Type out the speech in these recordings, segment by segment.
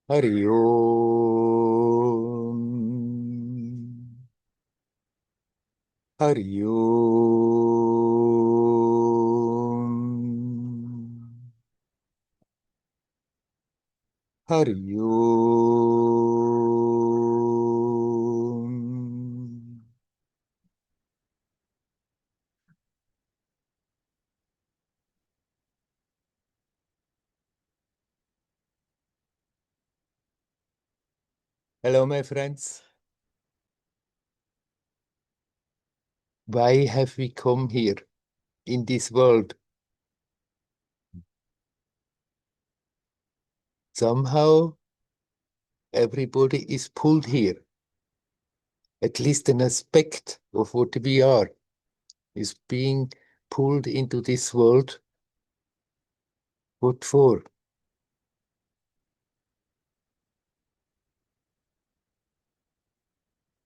Hari Om. Hari Om. Hari Om. Hello, my friends. Why have we come here in this world? Somehow, everybody is pulled here. At least an aspect of what we are is being pulled into this world. What for?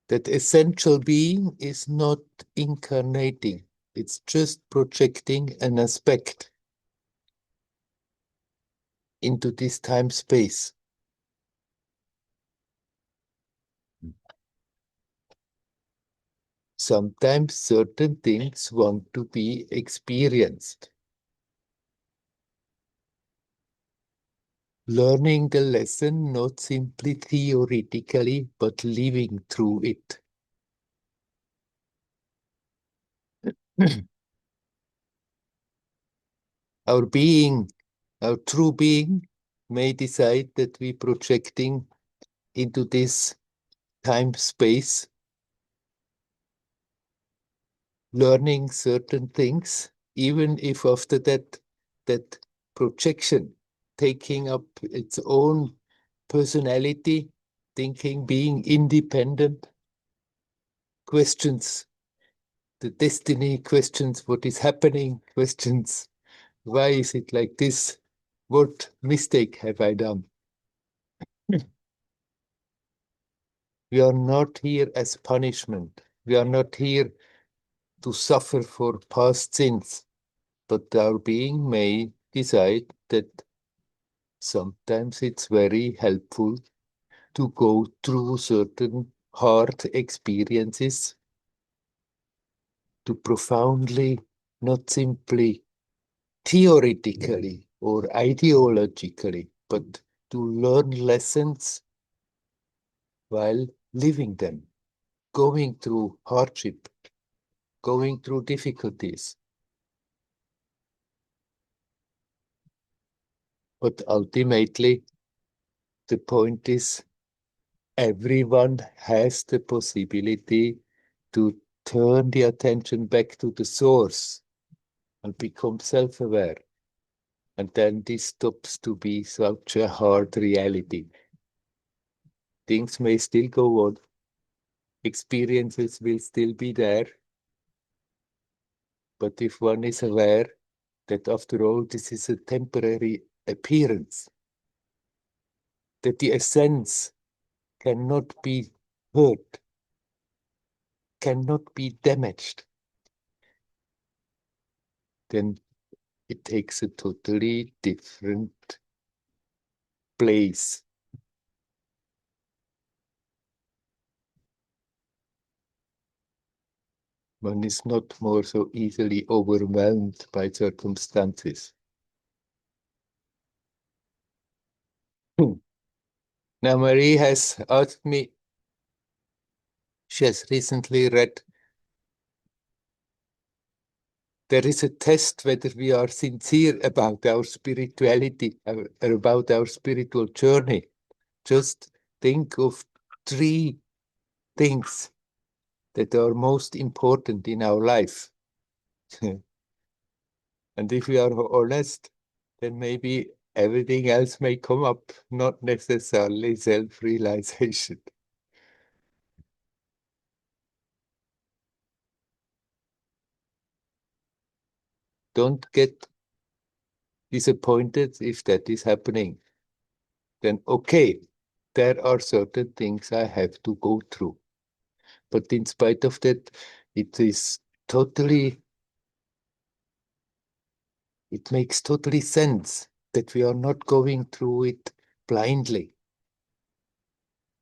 That essential being is not incarnating. It's just projecting an aspect into this time-space. Sometimes certain things want to be experienced. Learning the lesson not simply theoretically, but living through it. Our being, our true being, may decide that we're projecting into this time-space, learning certain things, even if after that projection, taking up its own personality, thinking, being independent, questions the destiny, questions what is happening, questions why is it like this? What mistake have I done? We are not here as punishment. We are not here to suffer for past sins, but our being may decide that sometimes it's very helpful to go through certain hard experiences to profoundly, not simply theoretically or ideologically, but to learn lessons while living them, going through hardship, going through difficulties. But ultimately, the point is everyone has the possibility to turn the attention back to the source and become self-aware. And then this stops to be such a hard reality. Things may still go on, experiences will still be there, but if one is aware that after all this is a temporary appearance, that the essence cannot be hurt, cannot be damaged, then it takes a totally different place. One is not more so easily overwhelmed by circumstances. Now, Marie has asked me, she has recently read, there is a test whether we are sincere about our spirituality, about our spiritual journey. Just think of 3 things that are most important in our life. And if we are honest, then maybe everything else may come up, not necessarily self-realization. Don't get disappointed if that is happening. Then, okay, there are certain things I have to go through. But in spite of that, it is totally, it makes totally sense that we are not going through it blindly.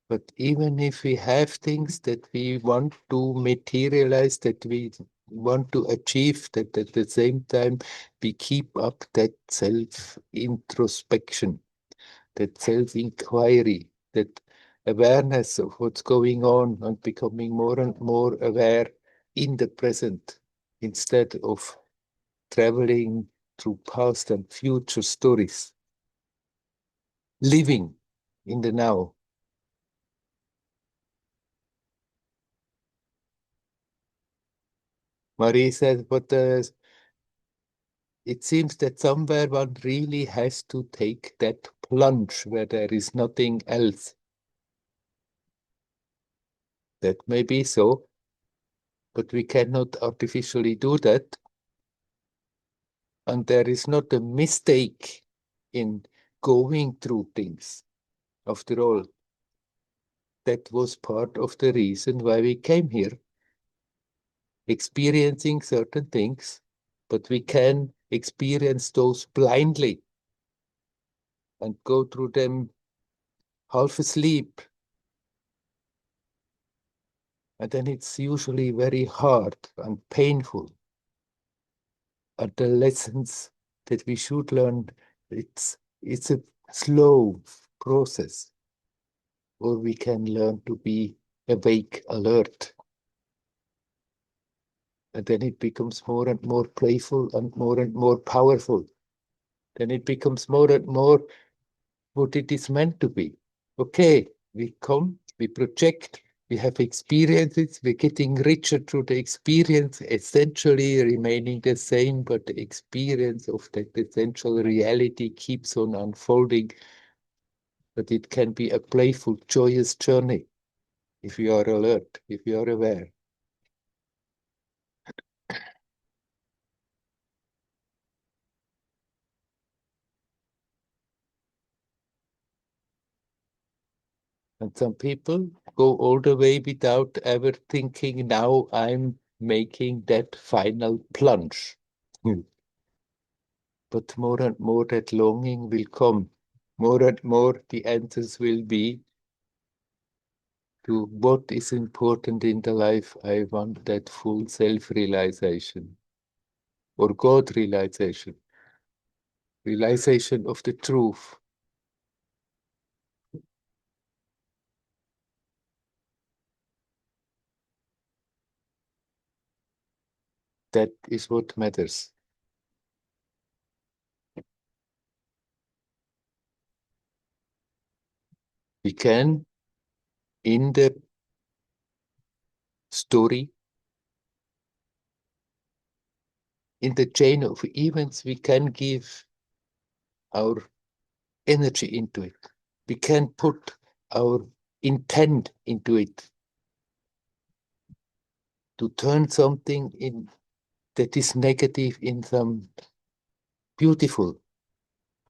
But even if we have things that we want to materialize, that we want to achieve, that at the same time we keep up that self-introspection, that self-inquiry, that awareness of what's going on and becoming more and more aware in the present instead of traveling through past and future stories, living in the now. Marie said, but it seems that somewhere one really has to take that plunge where there is nothing else. That may be so, but we cannot artificially do that. And there is not a mistake in going through things. After all, that was part of the reason why we came here, experiencing certain things, but we can experience those blindly and go through them half asleep. And then it's usually very hard and painful. And the lessons that we should learn, it's a slow process, or we can learn to be awake, alert. And then it becomes more and more playful and more powerful. Then it becomes more and more what it is meant to be. Okay, we come, we project, we have experiences, we're getting richer through the experience, essentially remaining the same, but the experience of that essential reality keeps on unfolding. But it can be a playful, joyous journey if you are alert, if you are aware. And some people go all the way without ever thinking, now I'm making that final plunge. But more and more that longing will come. More and more the answers will be to what is important in the life. I want that full self-realization or God realization, realization of the truth. That is what matters. We can, in the story, in the chain of events, we can give our energy into it. We can put our intent into it to turn something in that is negative in some beautiful,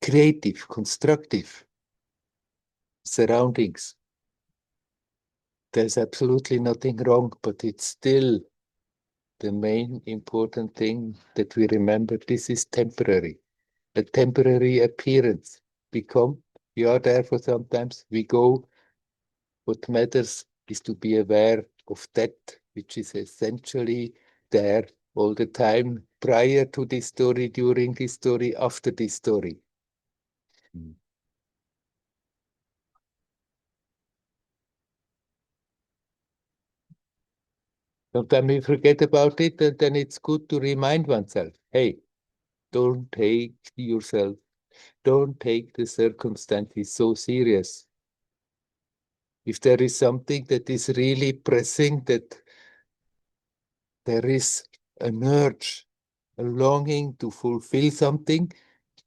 creative, constructive surroundings. There's absolutely nothing wrong, but it's still the main important thing that we remember. This is temporary, a temporary appearance. We come, we are there for sometimes, we go. What matters is to be aware of that which is essentially there all the time, prior to this story, during this story, after this story. Mm. Sometimes we forget about it, and then it's good to remind oneself, hey, don't take yourself, don't take the circumstances so serious. If there is something that is really pressing, that there is an urge, a longing to fulfill something,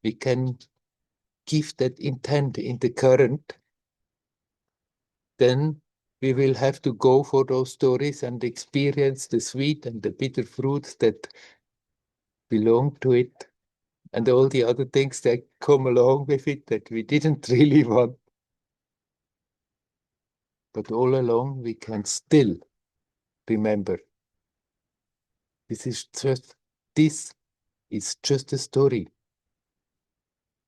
we can give that intent in the current, then we will have to go for those stories and experience the sweet and the bitter fruits that belong to it, and all the other things that come along with it that we didn't really want. But all along, we can still remember this is just a story.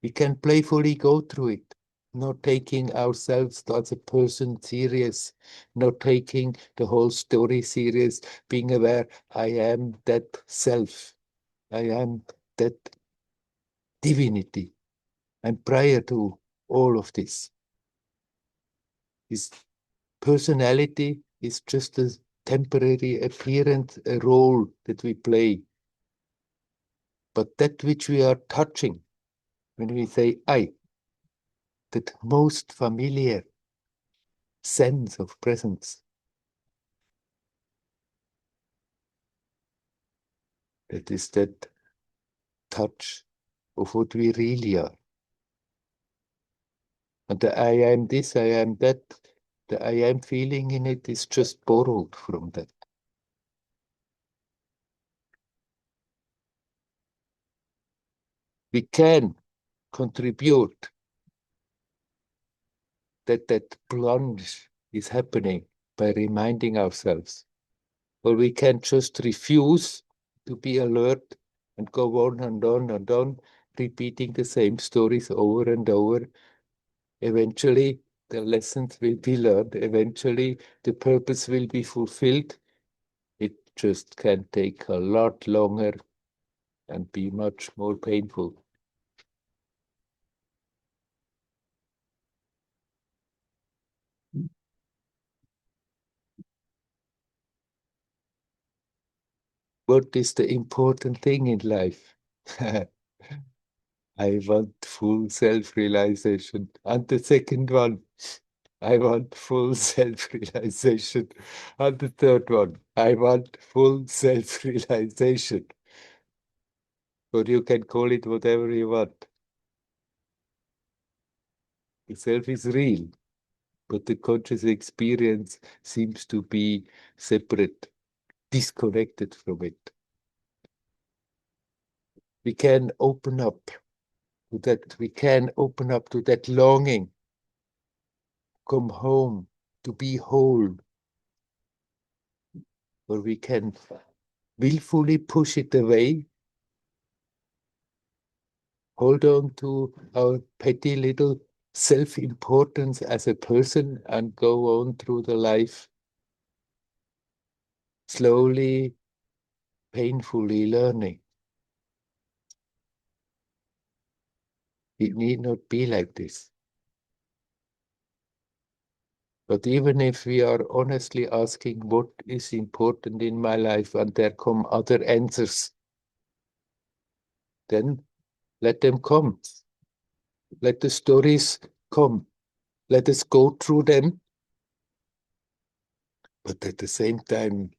We can playfully go through it. not taking ourselves as a person serious, not taking the whole story serious, being aware, I am that self, I am that divinity. And prior to all of this, his personality is just a temporary appearance, a role that we play. But that which we are touching, when we say I, that most familiar sense of presence, that is that touch of what we really are. And the I am this, I am that, the I am feeling in it is just borrowed from that. We can contribute that that plunge is happening by reminding ourselves. Or we can just refuse to be alert and go on and on and on, repeating the same stories over and over. Eventually, the lessons will be learned. Eventually, the purpose will be fulfilled. It just can take a lot longer and be much more painful. What is the important thing in life? I want full self-realization. And the second one, I want full self-realization. And the third one, I want full self-realization. Or you can call it whatever you want. The self is real, but the conscious experience seems to be separate, disconnected from it. We can open up to that, we can open up to that longing, come home, to be whole, or we can willfully push it away, hold on to our petty little self-importance as a person and go on through the life slowly, painfully learning. It need not be like this. But even if we are honestly asking what is important in my life and there come other answers, then let them come. Let the stories come. Let us go through them, but at the same time,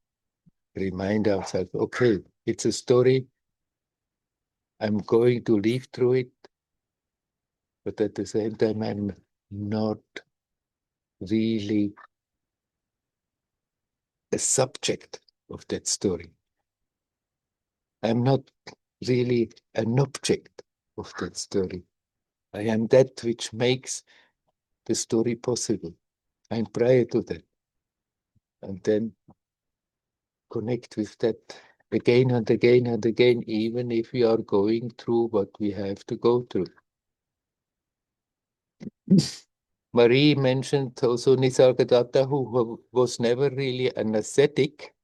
remind ourselves, okay, it's a story. I'm going to live through it, but at the same time, I'm not really a subject of that story. I'm not really an object of that story. I am that which makes the story possible. I'm prior to that. And then connect with that again and again and again, even if we are going through what we have to go through. Marie mentioned also Nisargadatta, who was never really an ascetic.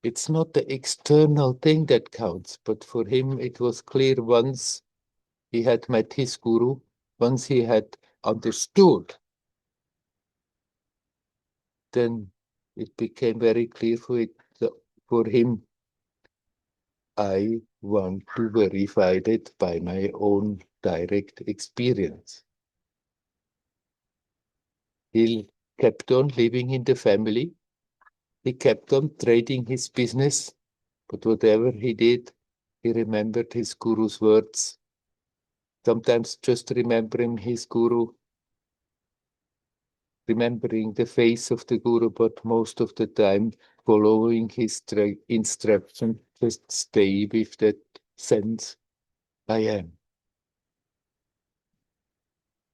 It's not the external thing that counts, but for him it was clear once he had met his guru, once he had understood, then it became very clear for him, I want to verify that by my own direct experience. He kept on living in the family. He kept on trading his business, but whatever he did, he remembered his guru's words. Sometimes just remembering his guru, remembering the face of the guru, but most of the time following his instruction, just stay with that sense, I am.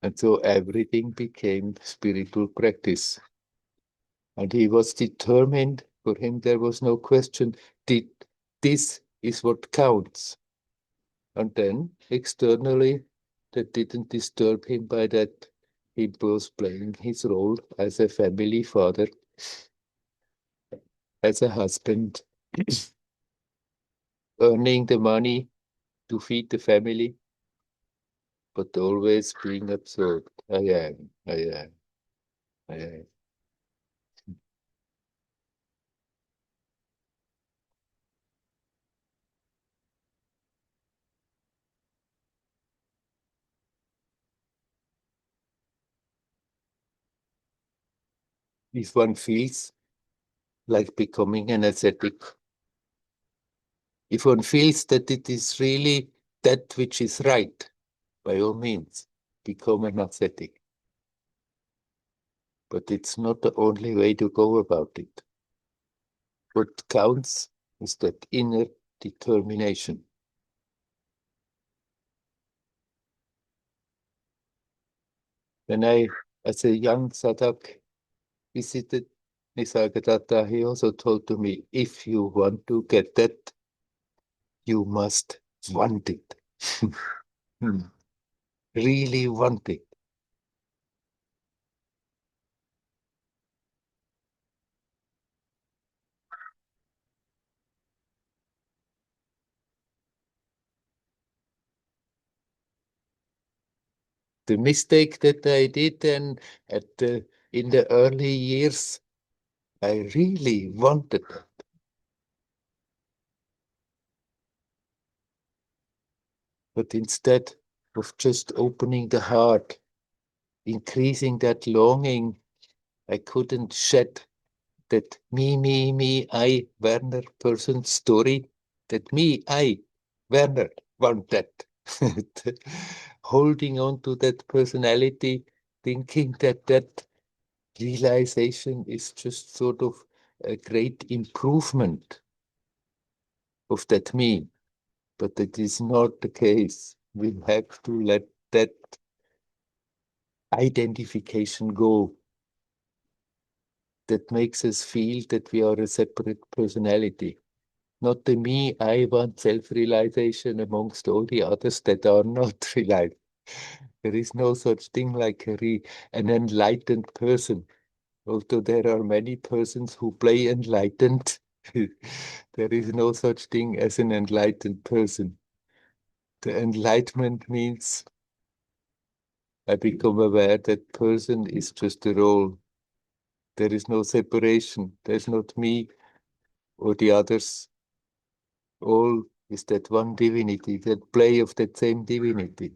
And so everything became spiritual practice. And he was determined, for him there was no question, this is what counts. And then externally, that didn't disturb him by that he was playing his role as a family father, as a husband, earning the money to feed the family, but always being absorbed. I am. If one feels like becoming an ascetic, if one feels that it is really that which is right, by all means, become an ascetic. But it's not the only way to go about it. What counts is that inner determination. When I, as a young sadhak, visited Nisargadatta, he also told to me, if you want to get that, you must want it. Really want it. The mistake that I did then in the early years, I really wanted it. But instead of just opening the heart, increasing that longing, I couldn't shed that I, Werner person story, that I, Werner, want that. Holding on to that personality, thinking that that realization is just sort of a great improvement of that me. But it is not the case. We have to let that identification go that makes us feel that we are a separate personality. Not the me, I want self-realization amongst all the others that are not realized. There is no such thing like an enlightened person. Although there are many persons who play enlightened, there is no such thing as an enlightened person. The enlightenment means I become aware that person is just a role. There is no separation. There's not me or the others. All is that one divinity, that play of that same divinity.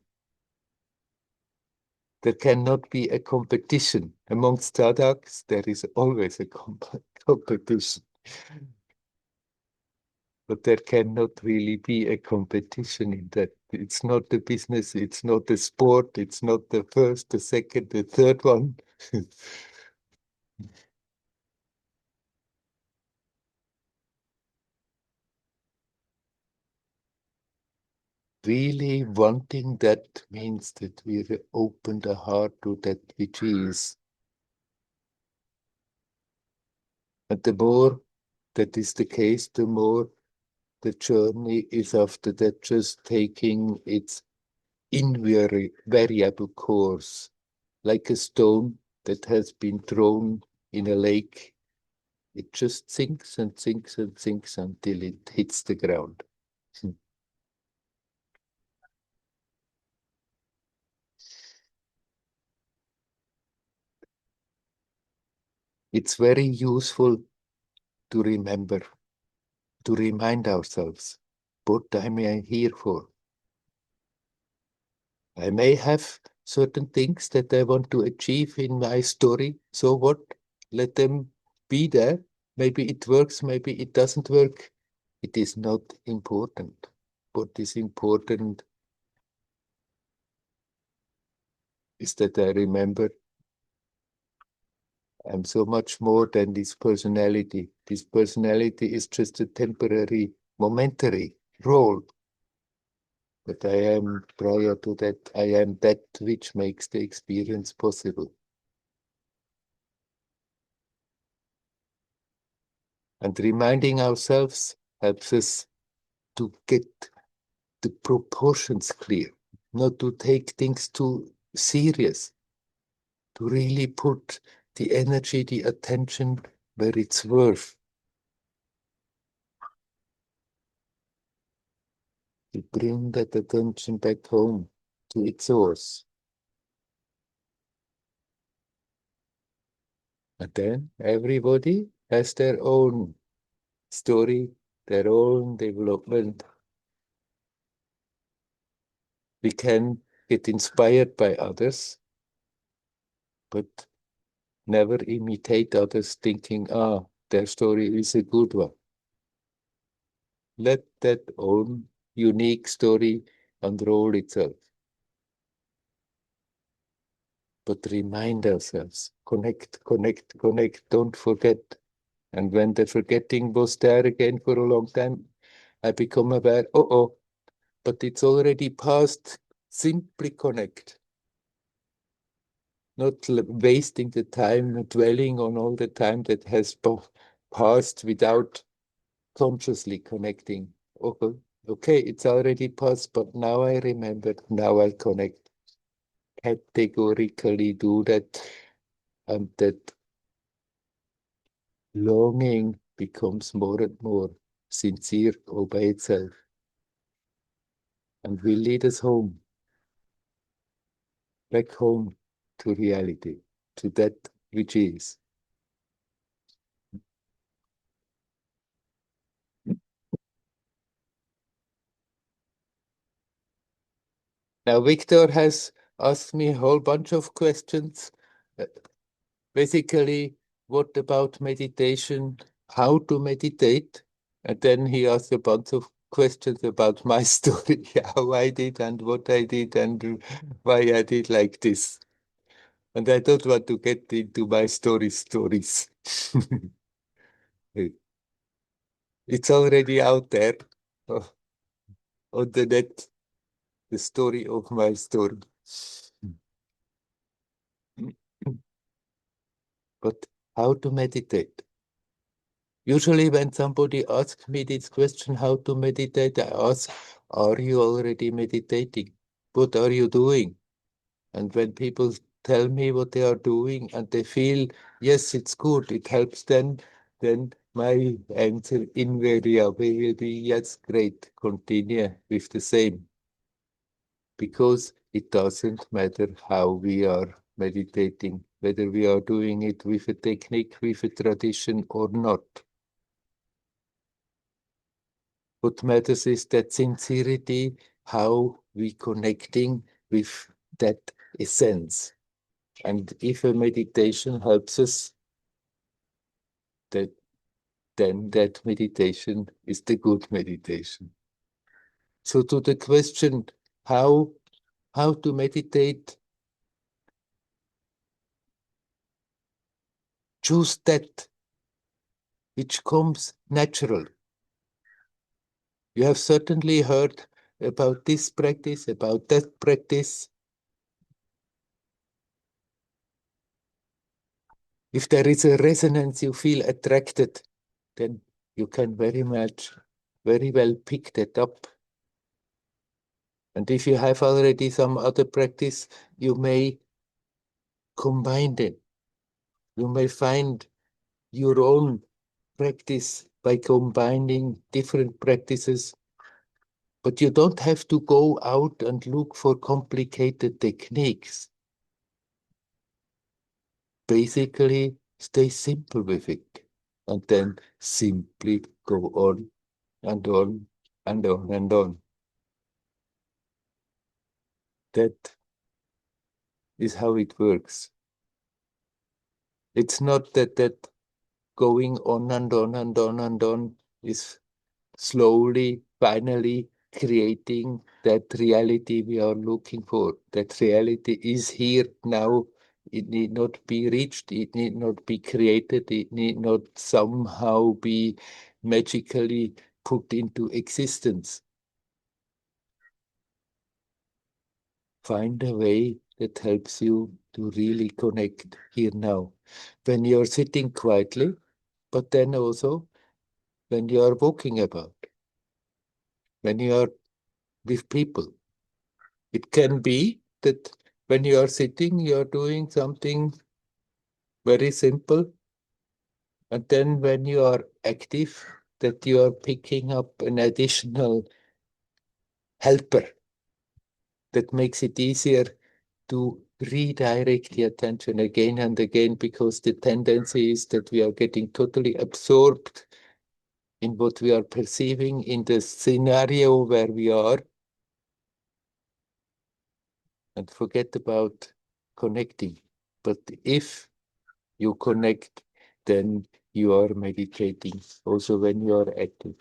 There cannot be a competition. Amongst sadhaks, there is always a competition. But there cannot really be a competition in that. It's not the business, it's not the sport, it's not the first, the second, the third one. Really wanting that means that we open the heart to that which is. And the more that is the case, the more the journey is after that just taking its invariable course, like a stone that has been thrown in a lake. It just sinks and sinks and sinks until it hits the ground. It's very useful to remember, to remind ourselves what am I here for? I may have certain things that I want to achieve in my story. So what? Let them be there. Maybe it works, maybe it doesn't work. It is not important. What is important is that I remember I'm so much more than this personality. This personality is just a temporary, momentary role. But I am, prior to that, I am that which makes the experience possible. And reminding ourselves helps us to get the proportions clear. not to take things too serious, to really put the energy, the attention where it's worth, to bring that attention back home to its source. And then everybody has their own story, their own development. We can get inspired by others, but never imitate others thinking, their story is a good one. Let that own unique story unroll itself. But remind ourselves, connect, connect, connect, don't forget. And when the forgetting was there again for a long time, I become aware, but it's already past. Simply connect. Not wasting the time, dwelling on all the time that has passed without consciously connecting. Okay, okay, it's already past, but now I remember, now I connect. Categorically do that, and that longing becomes more and more sincere all by itself and will lead us home, back home to reality, to that which is. Now, Victor has asked me a whole bunch of questions. Uh, Basically, what about meditation? How to meditate? And then he asked a bunch of questions about my story, how I did and what I did and why I did like this. And I don't want to get into my stories. It's already out there uh, on the net, the story of my story. But how to meditate? Usually when somebody asks me this question, how to meditate, I ask, are you already meditating? What are you doing? And when people tell me what they are doing and they feel, yes, it's good, it helps them, then my answer invariably will be, yes, great, continue with the same. Because it doesn't matter how we are meditating, whether we are doing it with a technique, with a tradition or not. What matters is that sincerity, how we connecting with that essence. And if a meditation helps us, that then that meditation is the good meditation. So to the question, how how to meditate, choose that which comes natural. You have certainly heard about this practice, about that practice. If there is a resonance, you feel attracted, then you can very well pick that up. And if you have already some other practice, you may combine them. You may find your own practice by combining different practices, but you don't have to go out and look for complicated techniques. Basically, stay simple with it and then simply go on and on and on and on. That is how it works. It's not that going on and on and on and on is slowly, finally creating that reality we are looking for. That reality is here now. It need not be reached. It need not be created. It need not somehow be magically put into existence. Find a way that helps you to really connect here now. When you're sitting quietly, but then also when you are walking about, when you are with people, It can be that when you are sitting, you are doing something very simple. And then when you are active, that you are picking up an additional helper that makes it easier to redirect the attention again and again, because the tendency is that we are getting totally absorbed in what we are perceiving in the scenario where we are and forget about connecting. But if you connect, then you are meditating also when you are active.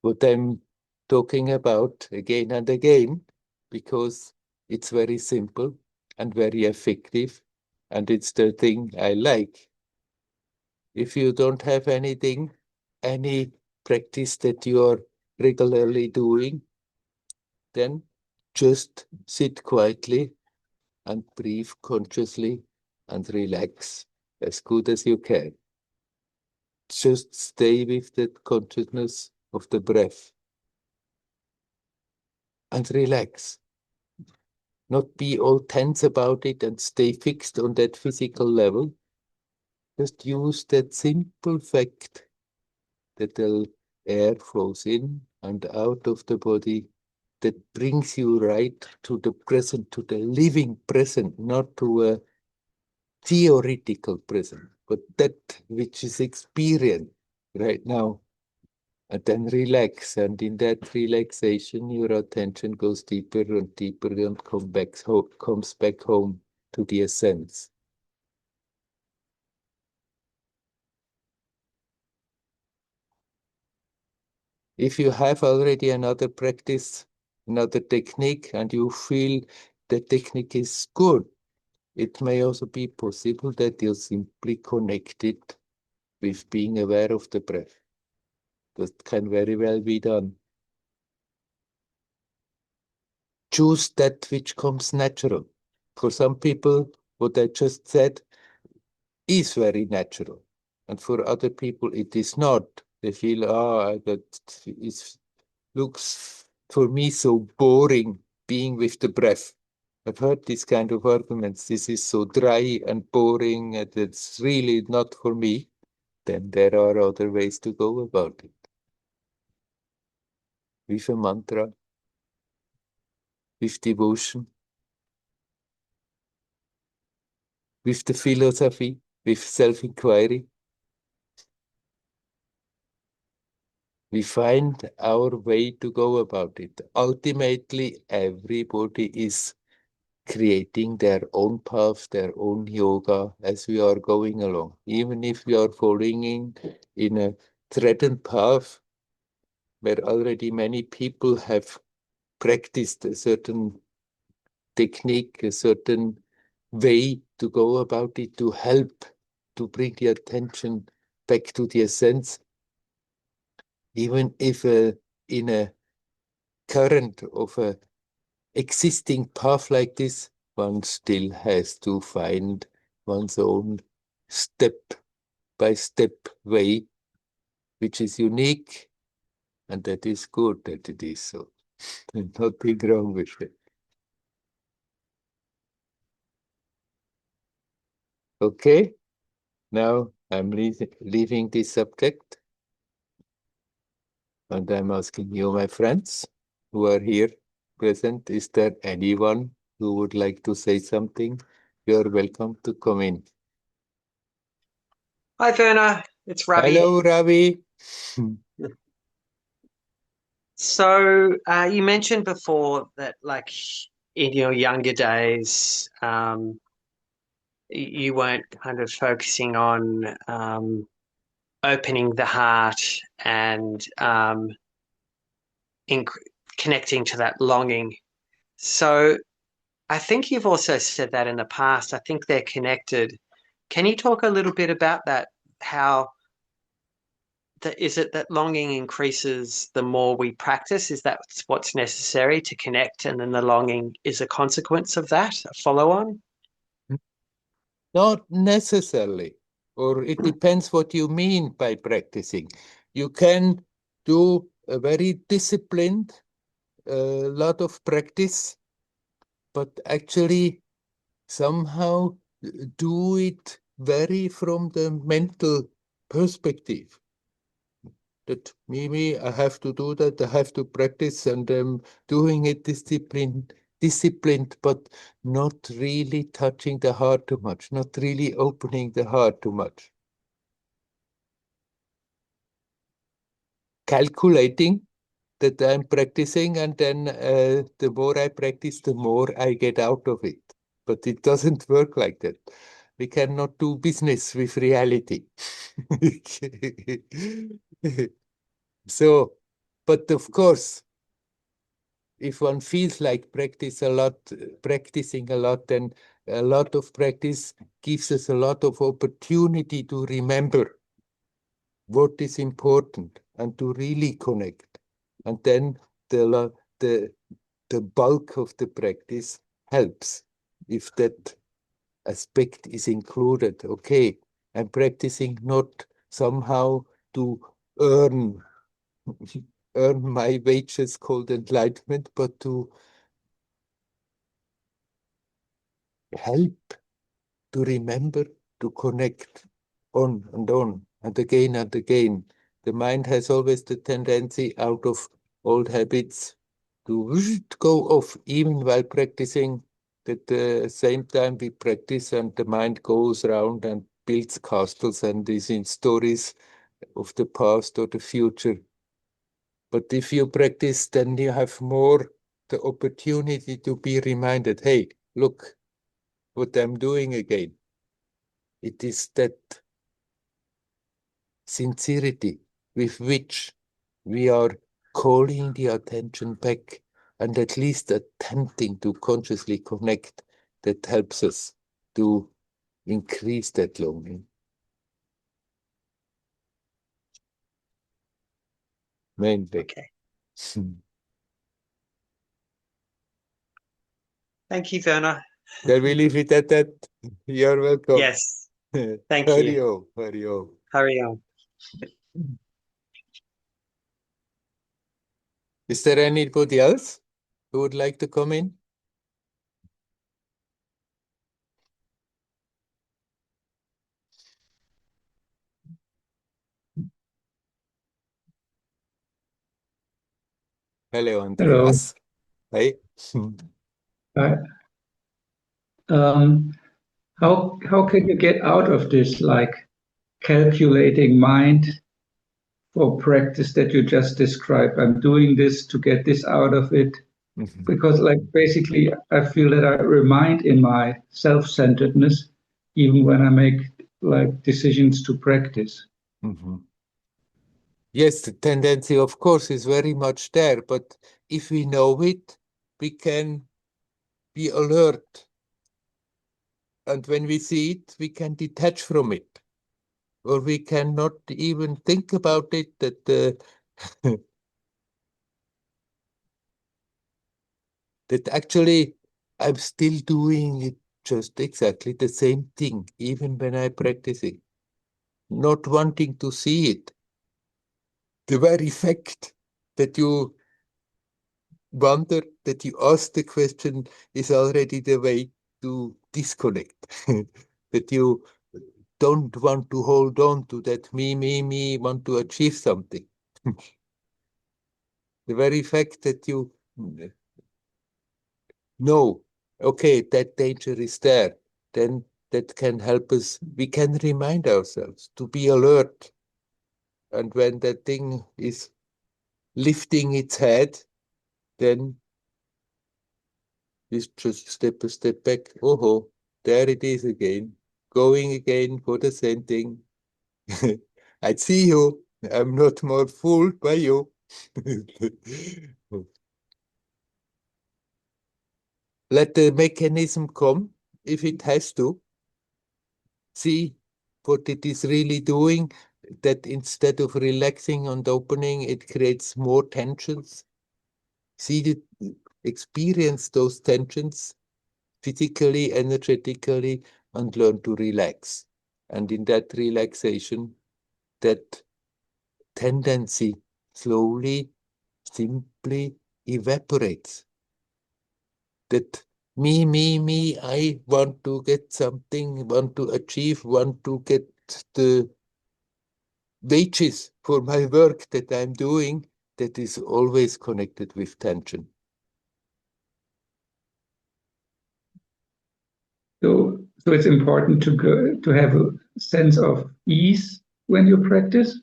What I'm talking about again and again, because it's very simple and very effective, and it's the thing I like. If you don't have anything, any practice that you are regularly doing, then just sit quietly and breathe consciously and relax as good as you can. Just stay with that consciousness of the breath and relax. Not be all tense about it and stay fixed on that physical level. Just use that simple fact that the air flows in and out of the body, that brings you right to the present, to the living present, not to a theoretical present, but that which is experienced right now. And then relax. And in that relaxation, your attention goes deeper and deeper and comes back home to the essence. If you have already another practice, another technique, and you feel the technique is good, it may also be possible that you simply connect it with being aware of the breath. That can very well be done. Choose that which comes natural. For some people, what I just said is very natural. And for other people, it is not. They feel, that is, looks for me so boring being with the breath. I've heard these kind of arguments. This is so dry and boring, and it's really not for me. Then there are other ways to go about it. With a mantra, with devotion, with the philosophy, with self-inquiry. We find our way to go about it. Ultimately, everybody is creating their own path, their own yoga as we are going along. Even if we are following in a trodden path where already many people have practiced a certain technique, a certain way to go about it to help to bring the attention back to the essence. Even if in a current of a existing path like this, one still has to find one's own step-by-step way, which is unique, and that is good that it is so. There's nothing wrong with it. Okay, now I'm leaving this subject, and I'm asking you, my friends, who are here present, is there anyone who would like to say something? You're welcome to come in. Hi, Werner. It's Ravi. Hello, Ravi. So you mentioned before that, like in your younger days, you weren't kind of focusing on opening the heart and in connecting to that longing. So I think you've also said that in the past. I think they're connected. Can you talk a little bit about that? How is it that longing increases the more we practice? Is that what's necessary to connect? And then the longing is a consequence of that, a follow on? Not necessarily. or it depends what you mean by practicing. You can do a very disciplined, lot of practice, but actually somehow do it very from the mental perspective. That maybe I have to do that, I have to practice, and I'm doing it disciplined, but not really touching the heart too much, not really opening the heart too much. Calculating that I'm practicing, and then the more I practice, the more I get out of it. But it doesn't work like that. We cannot do business with reality. So, but of course, if one feels like practicing a lot, then a lot of practice gives us a lot of opportunity to remember what is important and to really connect. And then the, the, the bulk of the practice helps if that aspect is included. Okay, I'm practicing not somehow to earn earn my wages called enlightenment, but to help, to remember, to connect on and again and again. The mind has always the tendency out of old habits to go off even while practicing. At the same time we practice and the mind goes around and builds castles and is in stories of the past or the future. But if you practice, then you have more the opportunity to be reminded, hey, look what I'm doing again. It is that sincerity with which we are calling the attention back and at least attempting to consciously connect that helps us to increase that longing. Mainly. Okay. Thank you, Werner. Can we leave it at that? You're welcome. Yes. Thank you. Hari-Om, Hari-Om. Hurry on. Is there anybody else who would like to come in? Hello, Hello. Andreas. Hey. Hi. Um, how can you get out of this like calculating mind for practice that you just described? I'm doing this to get this out of it because like basically I feel that I remind in my self-centeredness even when I make like decisions to practice. Yes, the tendency, of course, is very much there, but if we know it, we can be alert. And when we see it, we can detach from it. Or we cannot even think about it that that actually I'm still doing it just exactly the same thing, even when I practice it. Not wanting to see it. The very fact that you wonder, that you ask the question, is already the way to disconnect. That you don't want to hold on to that me, want to achieve something. The very fact that you know, okay, that danger is there, then that can help us. We can remind ourselves to be alert. And when that thing is lifting its head, then we just step a step back. Oh, there it is again, going again for the same thing. I see you. I'm not more fooled by you. Let the mechanism come if it has to. See what it is really doing, that instead of relaxing and opening, it creates more tensions. See the, experience those tensions physically, energetically, and learn to relax. And in that relaxation, that tendency slowly, simply evaporates. That me, I want to get something, want to achieve, want to get the wages for my work that I'm doing, that is always connected with tension. So it's important to have a sense of ease when you practice.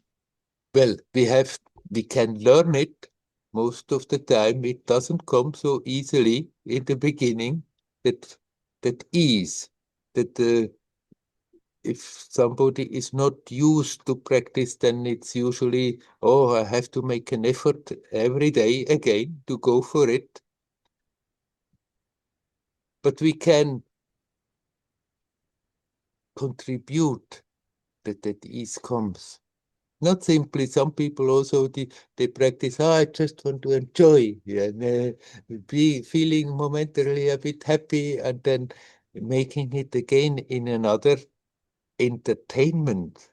Well, we can learn it. Most of the time, it doesn't come so easily in the beginning. That ease, that if somebody is not used to practice, then it's usually, oh, I have to make an effort every day again to go for it. But we can contribute that ease comes. Not simply, some people also, they practice, I just want to enjoy, and be feeling momentarily a bit happy, and then making it again in another entertainment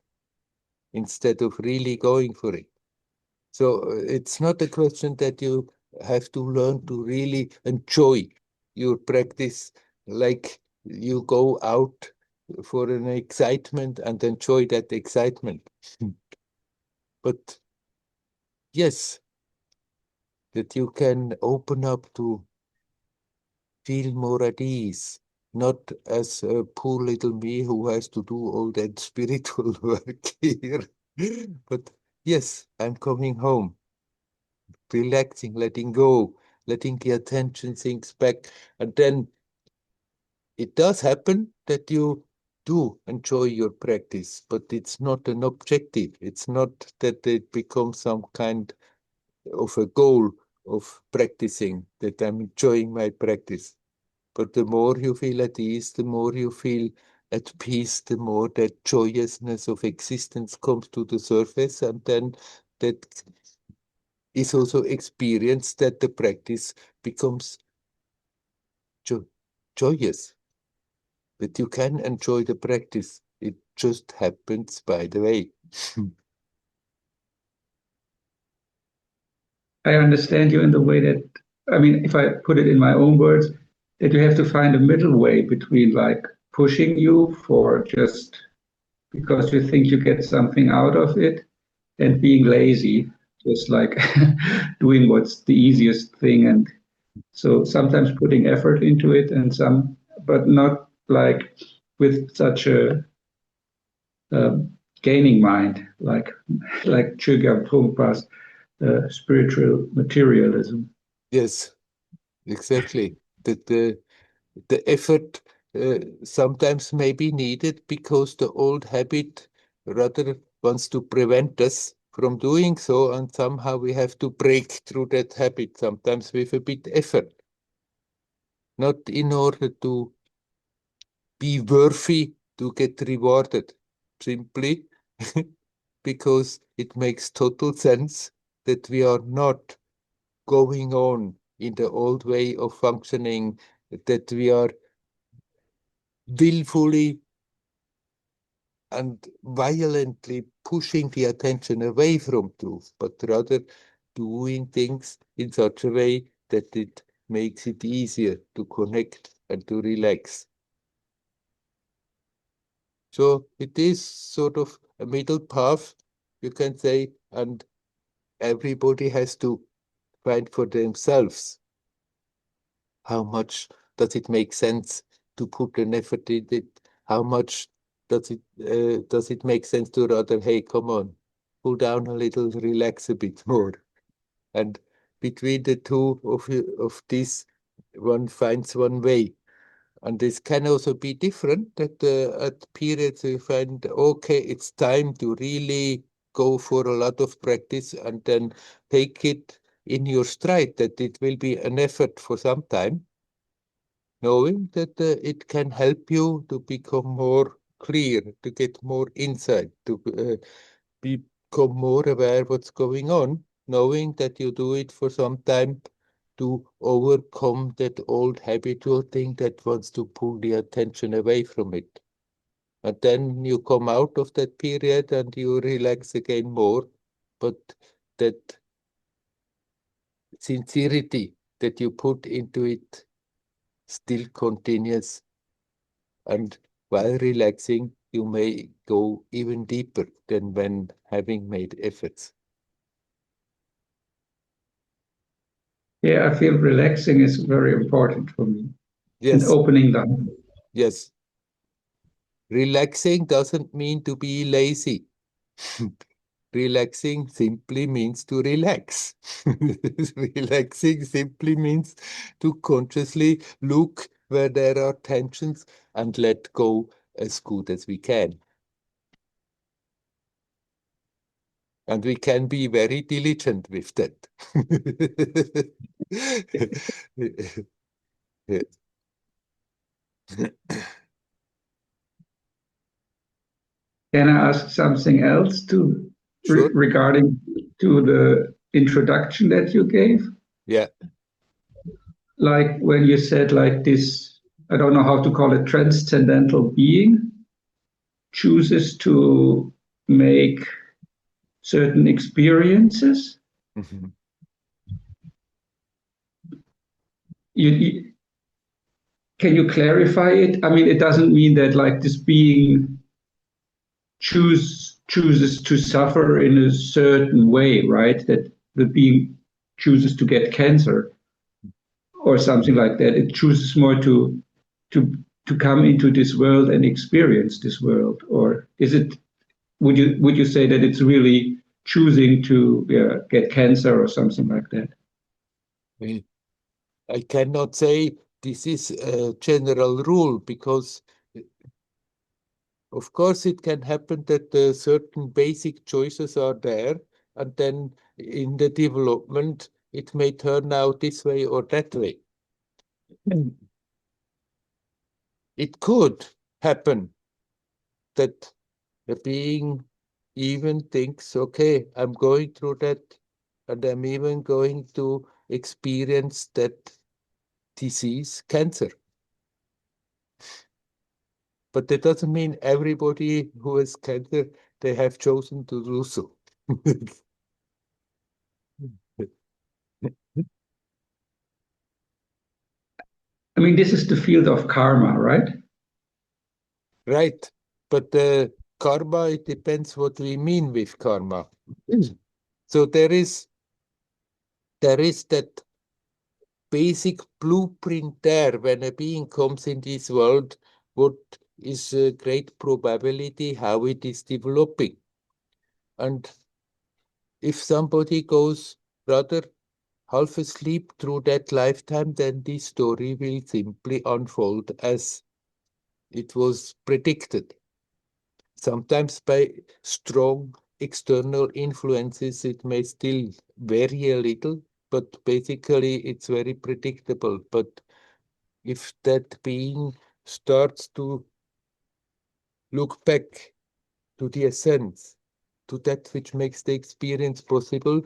instead of really going for it. So it's not a question that you have to learn to really enjoy your practice, like you go out for an excitement and enjoy that excitement. But yes, that you can open up to feel more at ease, not as a poor little me who has to do all that spiritual work here. But yes, I'm coming home, relaxing, letting go, letting the attention sinks back. And then it does happen that you do enjoy your practice, but it's not an objective. It's not that it becomes some kind of a goal of practicing, that I'm enjoying my practice. But the more you feel at ease, the more you feel at peace, the more that joyousness of existence comes to the surface, and then that is also experienced, that the practice becomes joyous, that you can enjoy the practice. It just happens by the way. I understand you in the way that, I mean, if I put it in my own words, that you have to find a middle way between like pushing you for just because you think you get something out of it and being lazy, just like doing what's the easiest thing. And so sometimes putting effort into it and some, but not like with such a gaining mind, like Chögyam Trungpa's spiritual materialism. Yes, exactly. That the effort sometimes may be needed because the old habit rather wants to prevent us from doing so, and somehow we have to break through that habit, sometimes with a bit effort, not in order to be worthy to get rewarded, simply because it makes total sense that we are not going on in the old way of functioning, that we are willfully and violently pushing the attention away from truth, but rather doing things in such a way that it makes it easier to connect and to relax. So it is sort of a middle path, you can say, and everybody has to find for themselves how much does it make sense to put an effort in it, how much does it make sense to rather, hey, come on, cool down a little, relax a bit more. And between the two of this, one finds one way. And this can also be different, that at periods you find, okay, it's time to really go for a lot of practice, and then take it in your stride, that it will be an effort for some time, knowing that it can help you to become more clear, to get more insight, to become more aware what's going on, knowing that you do it for some time to overcome that old habitual thing that wants to pull the attention away from it. And then you come out of that period and you relax again more. But that sincerity that you put into it still continues. And while relaxing, you may go even deeper than when having made efforts. Yeah, I feel relaxing is very important for me. And Yes, opening down. yes. Relaxing doesn't mean to be lazy. Relaxing simply means to relax. Relaxing simply means to consciously look where there are tensions and let go as good as we can. And we can be very diligent with that. Can I ask something else Sure. regarding to the introduction that you gave? Yeah. Like when you said like this, I don't know how to call it, transcendental being chooses to make certain experiences. Mhm. You, can you clarify it? I mean, it doesn't mean that like this being chooses to suffer in a certain way, right? That the being chooses to get cancer or something like that. It chooses more to to come into this world and experience this world, or is it? Would you say that it's really choosing to get cancer or something like that? Well, I cannot say this is a general rule because, of course, it can happen that certain basic choices are there, and then in the development, it may turn out this way or that way. It could happen that a being even thinks, okay, I'm going through that, and I'm even going to experience that disease, cancer. But that doesn't mean everybody who has cancer, they have chosen to do so. I mean, this is the field of karma, right? Right. But karma, it depends what we mean with karma. So there is that basic blueprint there when a being comes in this world, what is a great probability how it is developing. And if somebody goes rather half asleep through that lifetime, then this story will simply unfold as it was predicted. Sometimes by strong external influences, it may still vary a little, but basically it's very predictable. But if that being starts to look back to the essence, to that which makes the experience possible,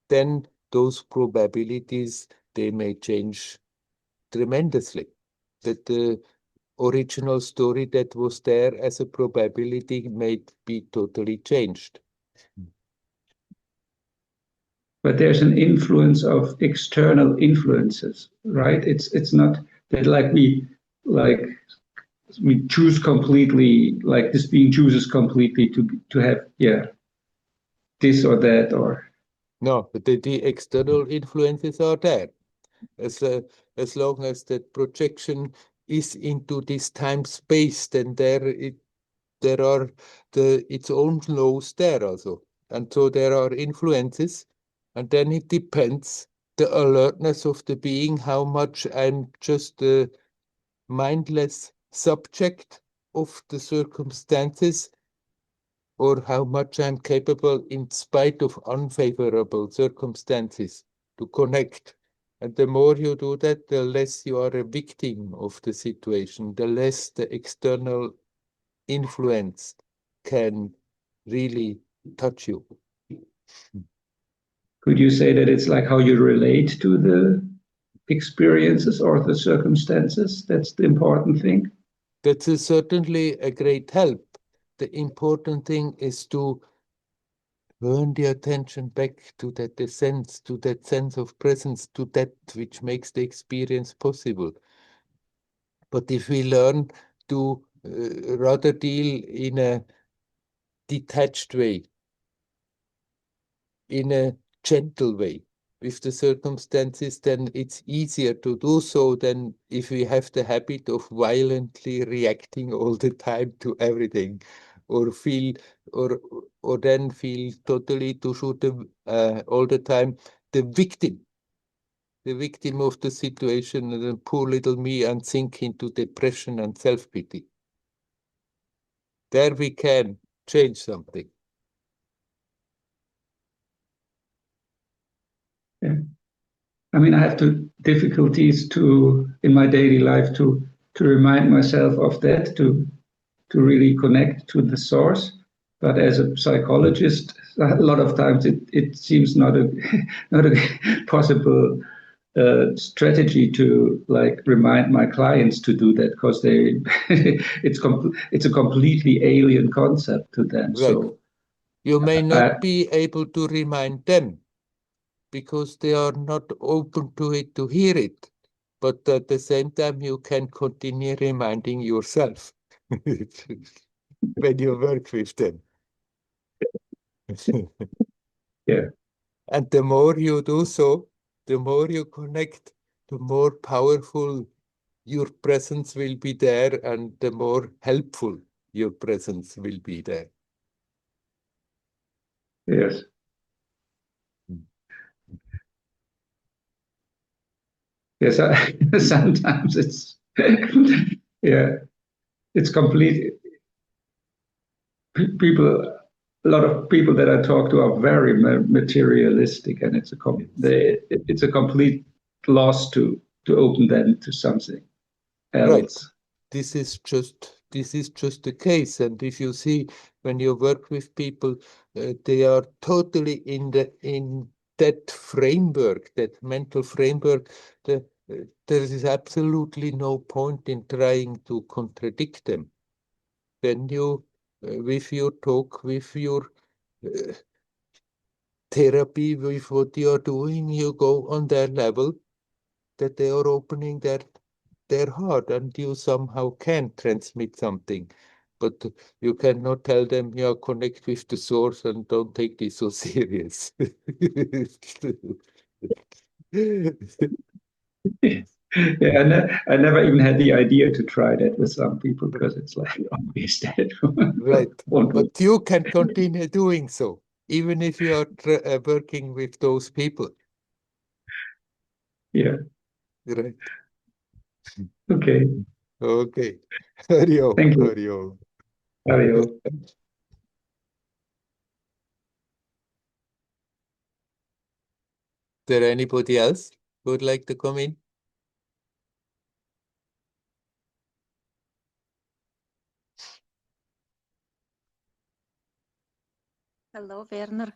then those probabilities, they may change tremendously. That the original story that was there as a probability may be totally changed. But there's an influence of external influences, right? It's not that like we choose completely, like this being chooses completely to have this or that or No, but the external influences are there. As, uh, as long as that projection is into this time space, then there are its own laws there also. And so there are influences, and then it depends the alertness of the being, how much I'm just a mindless subject of the circumstances, or how much I'm capable, in spite of unfavorable circumstances, to connect. And the more you do that, the less you are a victim of the situation, the less the external influence can really touch you. could you say that it's like how you relate to the experiences or the circumstances? That's the important thing. That's certainly a great help. The important thing is to turn the attention back to that sense, to that sense of presence, to that which makes the experience possible. But if we learn to rather deal in a detached way, in a gentle way with the circumstances, then it's easier to do so than if we have the habit of violently reacting all the time to everything, or feel, or then feel totally to shoot all the time the victim of the situation, and the poor little me, and sink into depression and self-pity. There we can change something. Yeah. I mean, I have difficulties in my daily life to remind myself of that, to really connect to the source. But as a psychologist, a lot of times it seems not a not a possible strategy to like remind my clients to do that, because it's a completely alien concept to them. Right. So You may not be able to remind them because they are not open to it, to hear it. But at the same time, you can continue reminding yourself when you work with them. yeah. And the more you do so, the more you connect, the more powerful your presence will be there, and the more helpful your presence will be there. Yes. Yes, sometimes it's yeah, it's complete. People, a lot of people that I talk to are very materialistic, and it's a complete loss to open them to something else. Right. This is just the case. And if you see, when you work with people, they are totally in that framework, that mental framework. There is absolutely no point in trying to contradict them. Then you, with your talk, with your therapy, with what you are doing, you go on their level, that they are opening their heart, and you somehow can transmit something. But you cannot tell them, you connect with the source and don't take this so serious. Yeah, I never even had the idea to try that with some people, because it's like obvious that it Right. won't work. But you can continue doing so, even if you are working with those people. Yeah. Right. Okay. Okay. Hari Om. Thank you. Hari Om. Mario. Is there anybody else who would like to come in? Hello, Werner.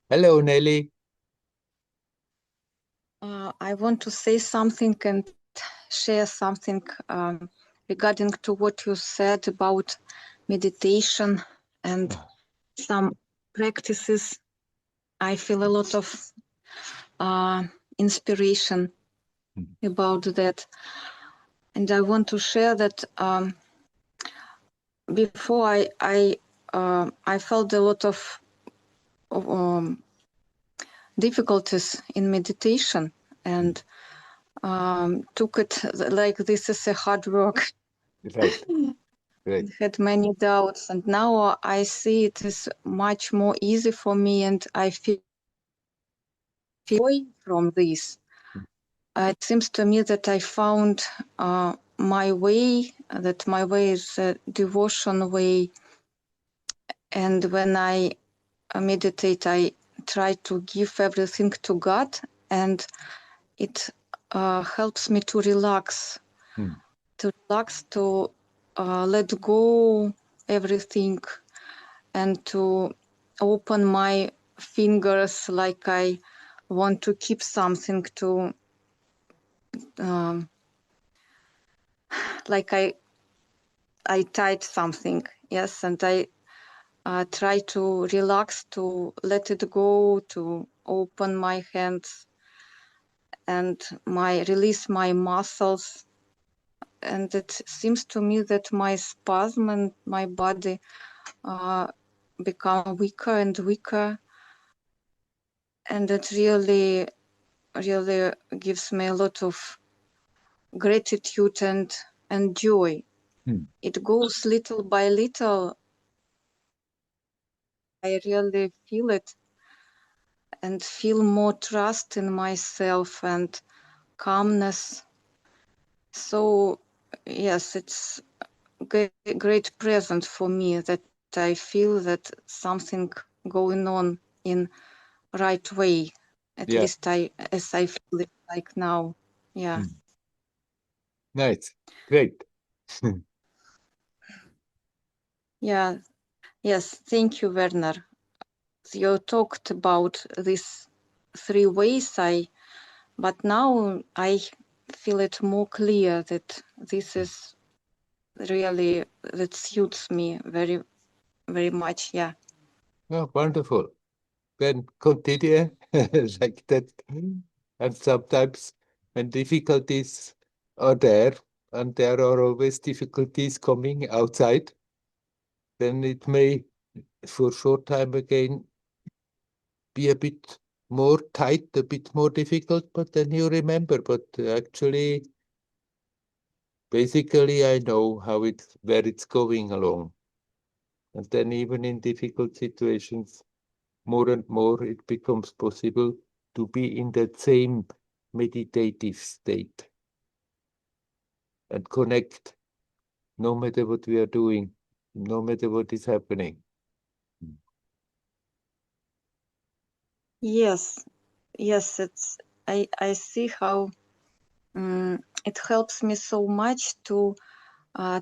Hello, Nelly. I want to say something and share something regarding to what you said about meditation and some practices. I feel a lot of inspiration about that. And I want to share that before I felt a lot of difficulties in meditation, and took it like this is a hard work. Right. Right. Had many doubts, and now I see it is much more easy for me, and I feel joy from this. It seems to me that I found my way, that my way is a devotion way, and when I meditate, I try to give everything to God, and it helps me to relax, to let go everything, and to open my fingers like I want to keep something, to like I I tied something, yes, and I try to relax, to let it go, to open my hands and release my muscles. And it seems to me that my spasm and my body become weaker and weaker. And it really, really gives me a lot of gratitude and joy. It goes little by little. I really feel it and feel more trust in myself and calmness. So yes, it's a great present for me that I feel that something going on in right way. At least as I feel it like now. Yeah. Nice. Great. Yeah. Yes. Thank you, Werner. You talked about these 3 ways, but now I feel it more clear that this is really, that suits me very, very much. Yeah. Oh, wonderful. Then continue like that. And sometimes when difficulties are there, and there are always difficulties coming outside, then it may, for a short time again, be a bit more tight, a bit more difficult, but then you remember, but actually, basically, I know where it's going along. And then even in difficult situations, more and more it becomes possible to be in that same meditative state and connect no matter what we are doing, no matter what is happening. Yes. Yes. I see how it helps me so much to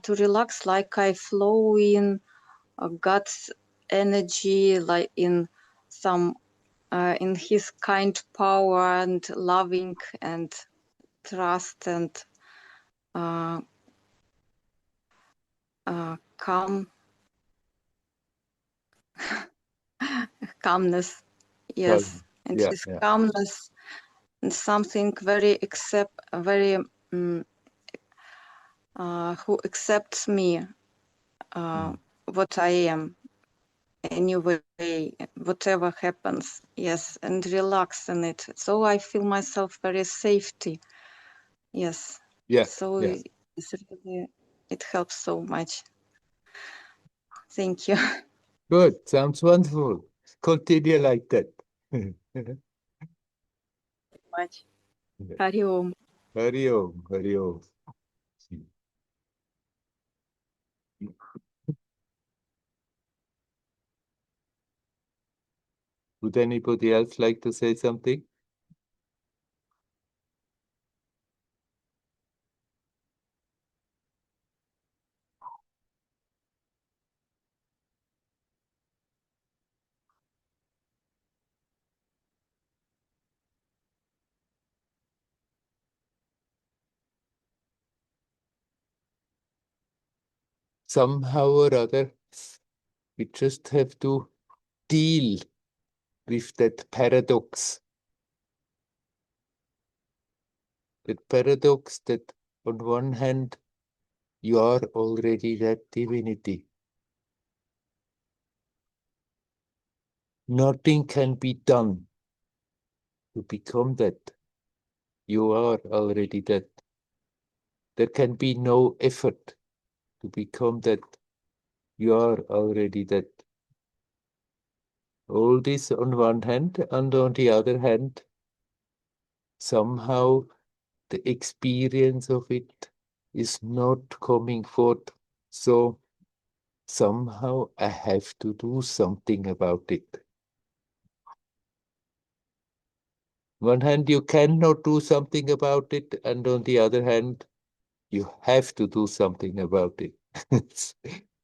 relax, like I flow in God's energy, like in some in His kind power and loving and trust and calmness. Yes, and Yeah, His yeah. calmness and something very who accepts me what I am anyway, whatever happens. Yes, and relax in it. So I feel myself very safety. Yes. Yeah, So yeah. it's really, it helps so much. Thank you. Good. Sounds wonderful. Continue like that. Much. Hari Om. Hari Om, Hari Om. Would anybody else like to say something? Somehow or other, we just have to deal with that paradox. That paradox that on one hand, you are already that divinity. Nothing can be done to become that. You are already that. There can be no effort to become that. You are already that. All this on one hand, and on the other hand, somehow the experience of it is not coming forth. So somehow I have to do something about it. One hand, you cannot do something about it, and on the other hand, you have to do something about it.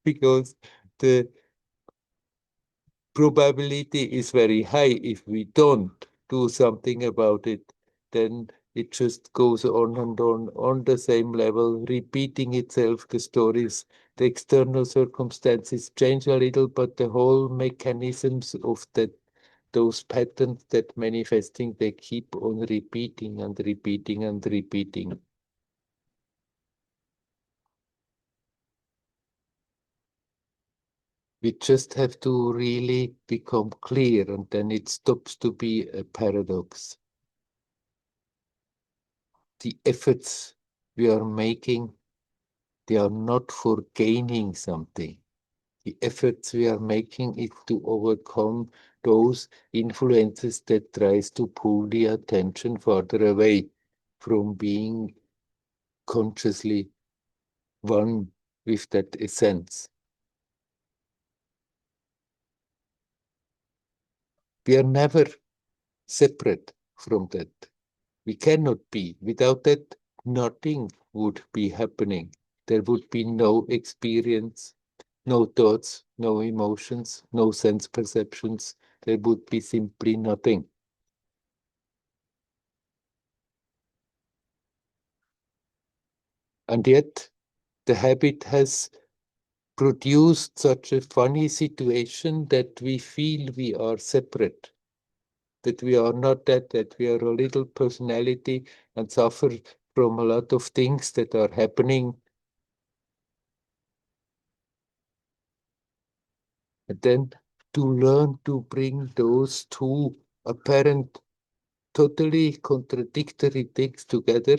Because the probability is very high if we don't do something about it, then it just goes on and on the same level, repeating itself. The stories, the external circumstances change a little, but the whole mechanisms of those patterns that manifesting, they keep on repeating and repeating and repeating. We just have to really become clear, and then it stops to be a paradox. The efforts we are making, they are not for gaining something. The efforts we are making is to overcome those influences that tries to pull the attention further away from being consciously one with that essence. We are never separate from that. We cannot be. Without that, nothing would be happening. There would be no experience, no thoughts, no emotions, no sense perceptions. There would be simply nothing. And yet, the habit has produced such a funny situation that we feel we are separate, that we are not that we are a little personality and suffer from a lot of things that are happening. And then to learn to bring those two apparent, totally contradictory things together,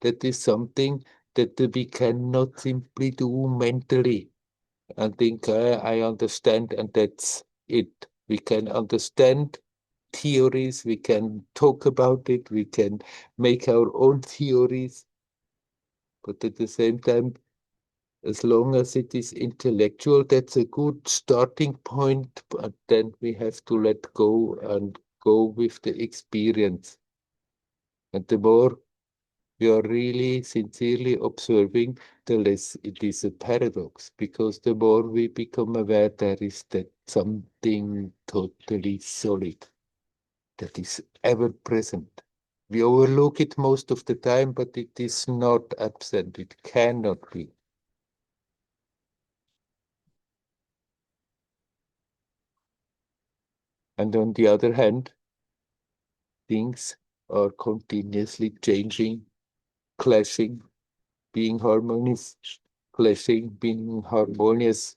that is something that we cannot simply do mentally and think, I understand, and that's it. We can understand theories, we can talk about it, we can make our own theories, but at the same time, as long as it is intellectual, that's a good starting point, but then we have to let go and go with the experience. And the more we are really sincerely observing, the less it is a paradox, because the more we become aware there is that something totally solid that is ever present. We overlook it most of the time, but it is not absent. It cannot be. And on the other hand, things are continuously changing, clashing, being harmonious, clashing, being harmonious.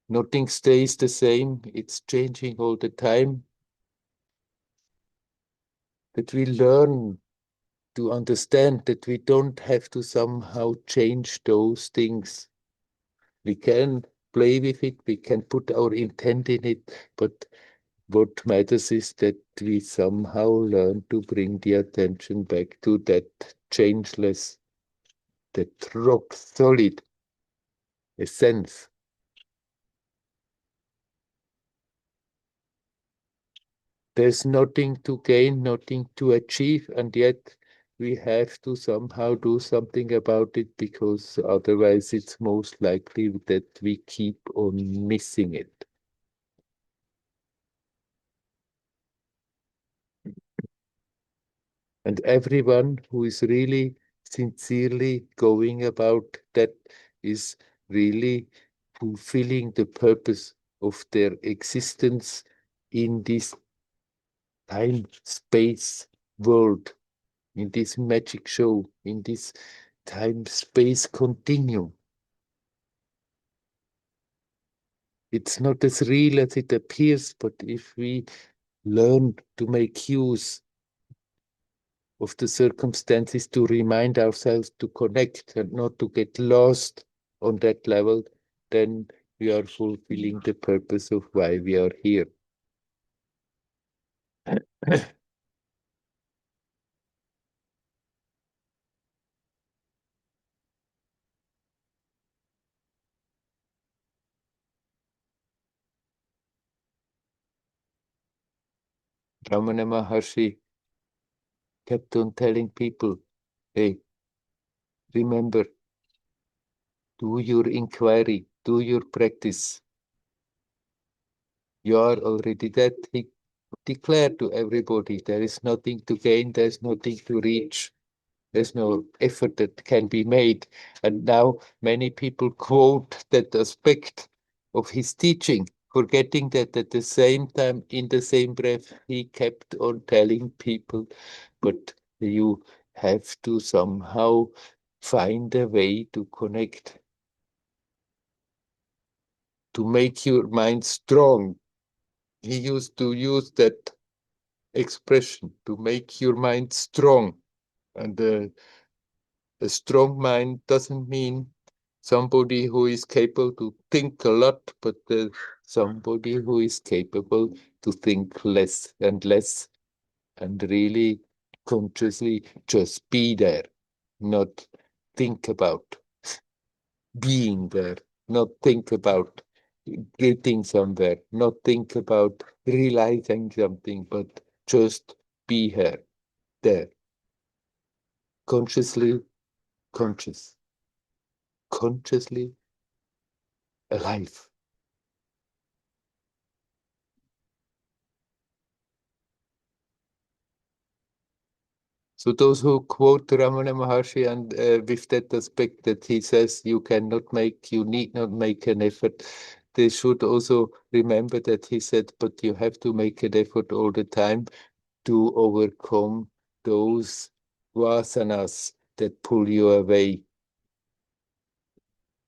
Nothing stays the same. It's changing all the time. That we learn to understand that we don't have to somehow change those things. We can play with it, we can put our intent in it, but what matters is that we somehow learn to bring the attention back to that changeless, that rock solid essence. There's nothing to gain, nothing to achieve, and yet we have to somehow do something about it, because otherwise it's most likely that we keep on missing it. And everyone who is really sincerely going about that is really fulfilling the purpose of their existence in this time-space world, in this magic show, in this time-space continuum. It's not as real as it appears, but if we learn to make use of the circumstances to remind ourselves to connect and not to get lost on that level, then we are fulfilling the purpose of why we are here. Ramana Maharshi kept on telling people, hey, remember, do your inquiry, do your practice. You are already dead. He declare to everybody there is nothing to gain, there's nothing to reach. There's no effort that can be made. And now many people quote that aspect of his teaching, forgetting that at the same time, in the same breath, he kept on telling people, but you have to somehow find a way to connect, to make your mind strong. He used to use that expression, to make your mind strong. And a strong mind doesn't mean somebody who is capable to think a lot, but somebody who is capable to think less and less and really consciously just be there, not think about being there, not think about getting somewhere, not think about realizing something, but just be here, there, consciously conscious, consciously alive. So those who quote Ramana Maharshi and with that aspect that he says you need not make an effort, they should also remember that he said, but you have to make an effort all the time to overcome those vasanas that pull you away.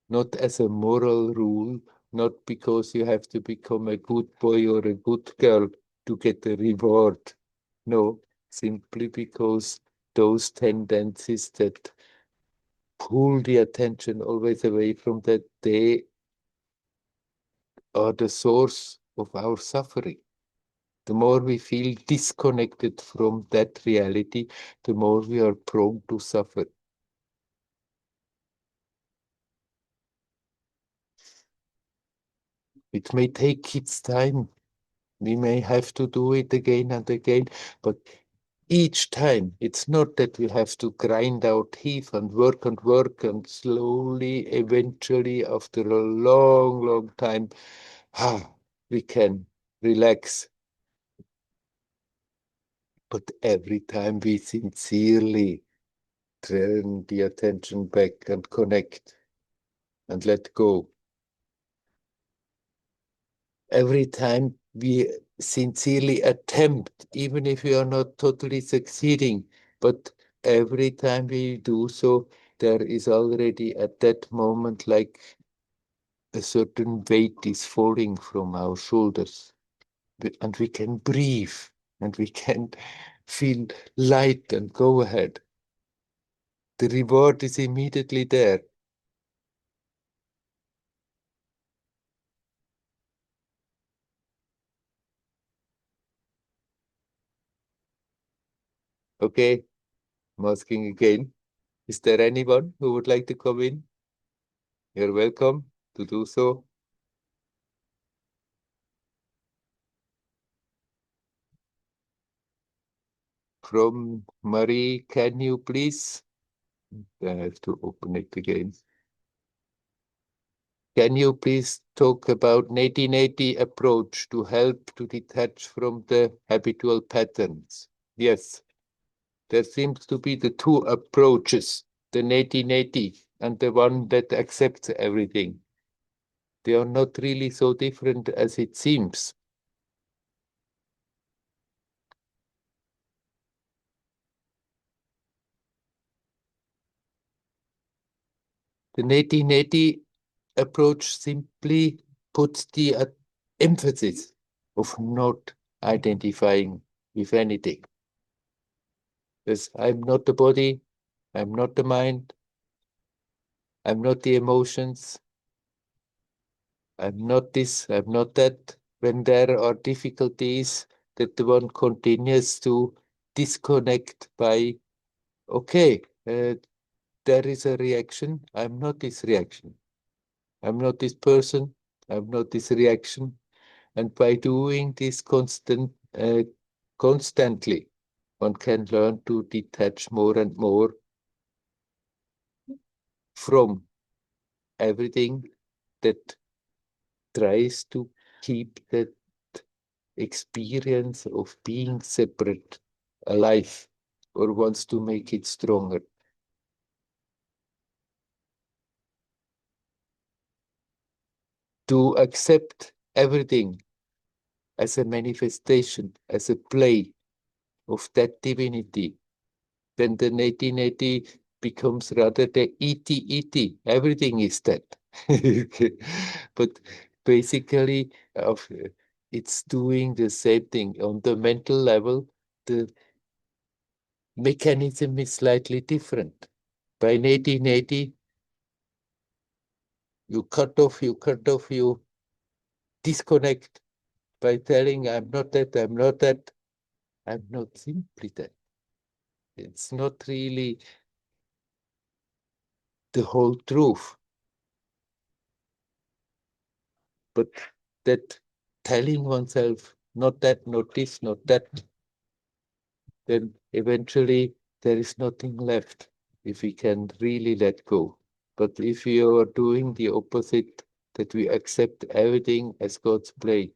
Not as a moral rule, not because you have to become a good boy or a good girl to get a reward. No, simply because those tendencies that pull the attention always away from that, they are the source of our suffering. The more we feel disconnected from that reality, the more we are prone to suffer. It may take its time. We may have to do it again and again, but each time, it's not that we have to grind our teeth and work and slowly, eventually, after a long, long time, we can relax. But every time we sincerely turn the attention back and connect and let go, every time we sincerely attempt, even if we are not totally succeeding, but every time we do so, there is already at that moment like a certain weight is falling from our shoulders, and we can breathe, and we can feel light and go ahead. The reward is immediately there. Okay, I'm asking again. Is there anyone who would like to come in? You're welcome to do so. From Marie, can you please? I have to open it again. Can you please talk about 1880 approach to help to detach from the habitual patterns? Yes, there seems to be the two approaches, the 1880 and the one that accepts everything. They are not really so different as it seems. The 1880 approach simply puts the emphasis of not identifying with anything. Because I'm not the body, I'm not the mind, I'm not the emotions, I'm not this, I'm not that. When there are difficulties, that the one continues to disconnect by, okay, there is a reaction, I'm not this reaction. I'm not this person, I'm not this reaction. And by doing this constantly, one can learn to detach more and more from everything that tries to keep that experience of being separate alive or wants to make it stronger. To accept everything as a manifestation, as a play of that divinity, then the 1880 becomes rather the ET. Everything is that. But basically, it's doing the same thing. On the mental level, the mechanism is slightly different. By 1880, you cut off, you disconnect by telling, I'm not that, I'm not that. I'm not simply that. It's not really the whole truth. But that telling oneself, not that, not this, not that, then eventually there is nothing left if we can really let go. But if you are doing the opposite, that we accept everything as God's play,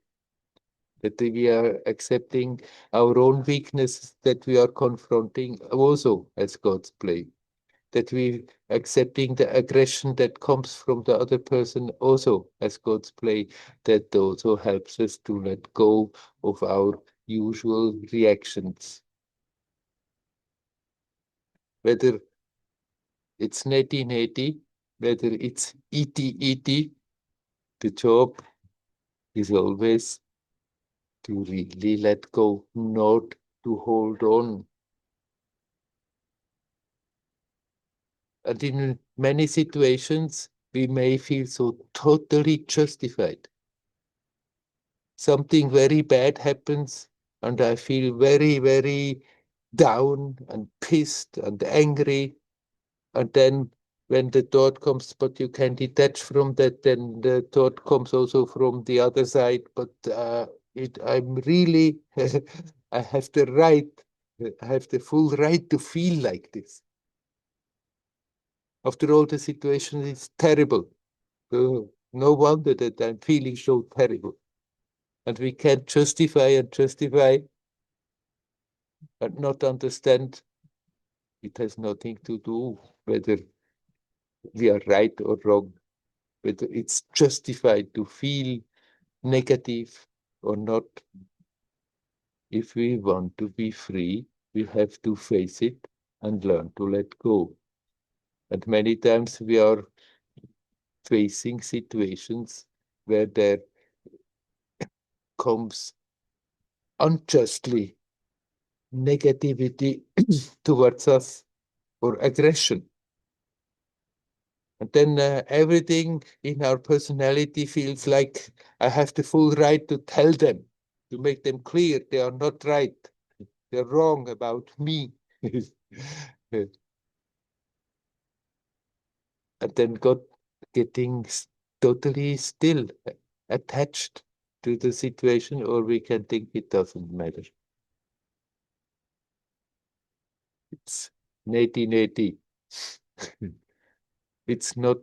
that we are accepting our own weaknesses that we are confronting also as God's play, that we accepting the aggression that comes from the other person also as God's play, that also helps us to let go of our usual reactions. Whether it's 1980, whether it's ET, the job is always to really let go, not to hold on. And in many situations, we may feel so totally justified. Something very bad happens, and I feel very, very down and pissed and angry. And then when the thought comes, but you can detach from that, then the thought comes also from the other side. But I'm really, I have the right, I have the full right to feel like this. After all, the situation is terrible. No wonder that I'm feeling so terrible. And we can't justify and not understand. It has nothing to do whether we are right or wrong, whether it's justified to feel negative or not. If we want to be free, we have to face it and learn to let go. And many times we are facing situations where there comes unjustly negativity towards us or aggression. And then everything in our personality feels like I have the full right to tell them, to make them clear they are not right. They're wrong about me. And then God getting totally still, attached to the situation, or we can think it doesn't matter. It's 1980. It's not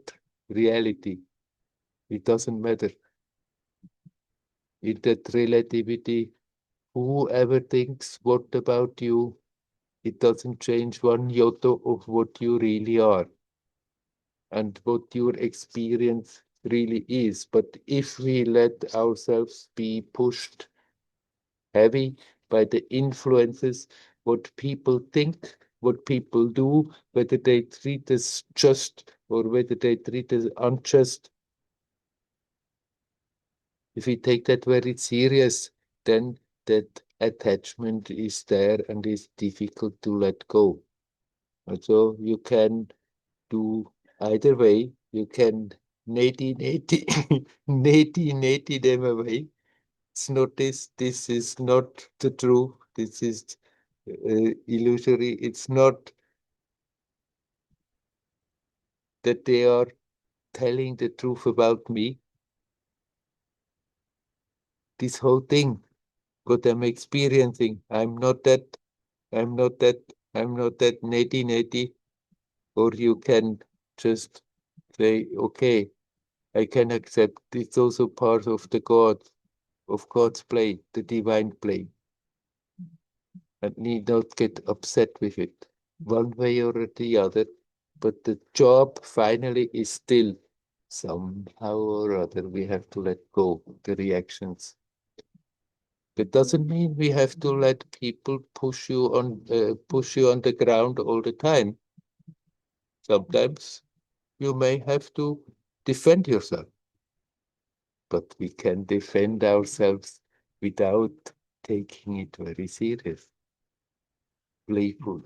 reality. It doesn't matter. In that relativity, whoever thinks what about you, it doesn't change one iota of what you really are and what your experience really is. But if we let ourselves be pushed heavy by the influences, what people think, what people do, whether they treat us just or whether they treat us unjust, if we take that very serious, then that attachment is there and is difficult to let go. And so you can do either way. You can 1980, 1980 them away. It's not this is not the truth. This is illusory. It's not that they are telling the truth about me. This whole thing, what I'm experiencing, I'm not that, I'm not that, I'm not that 1980. Or you can just say, okay, I can accept it's also part of the God. of God's play, the divine play, and need not get upset with it one way or the other. But the job finally is still somehow or other we have to let go the reactions. That doesn't mean we have to let people push you on the ground all the time. Sometimes you may have to defend yourself, but we can defend ourselves without taking it very serious, playful.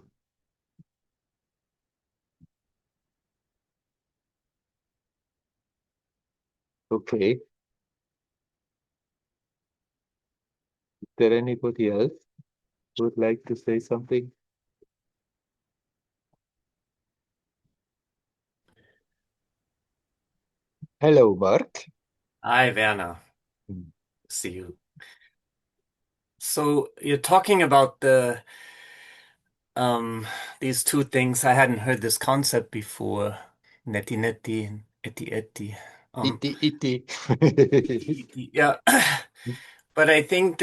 Okay. Is there anybody else who would like to say something? Hello, Mark. Hi, Werner. See you. So you're talking about these two things. I hadn't heard this concept before. Neti neti and eti eti. Iti, iti. Yeah. But I think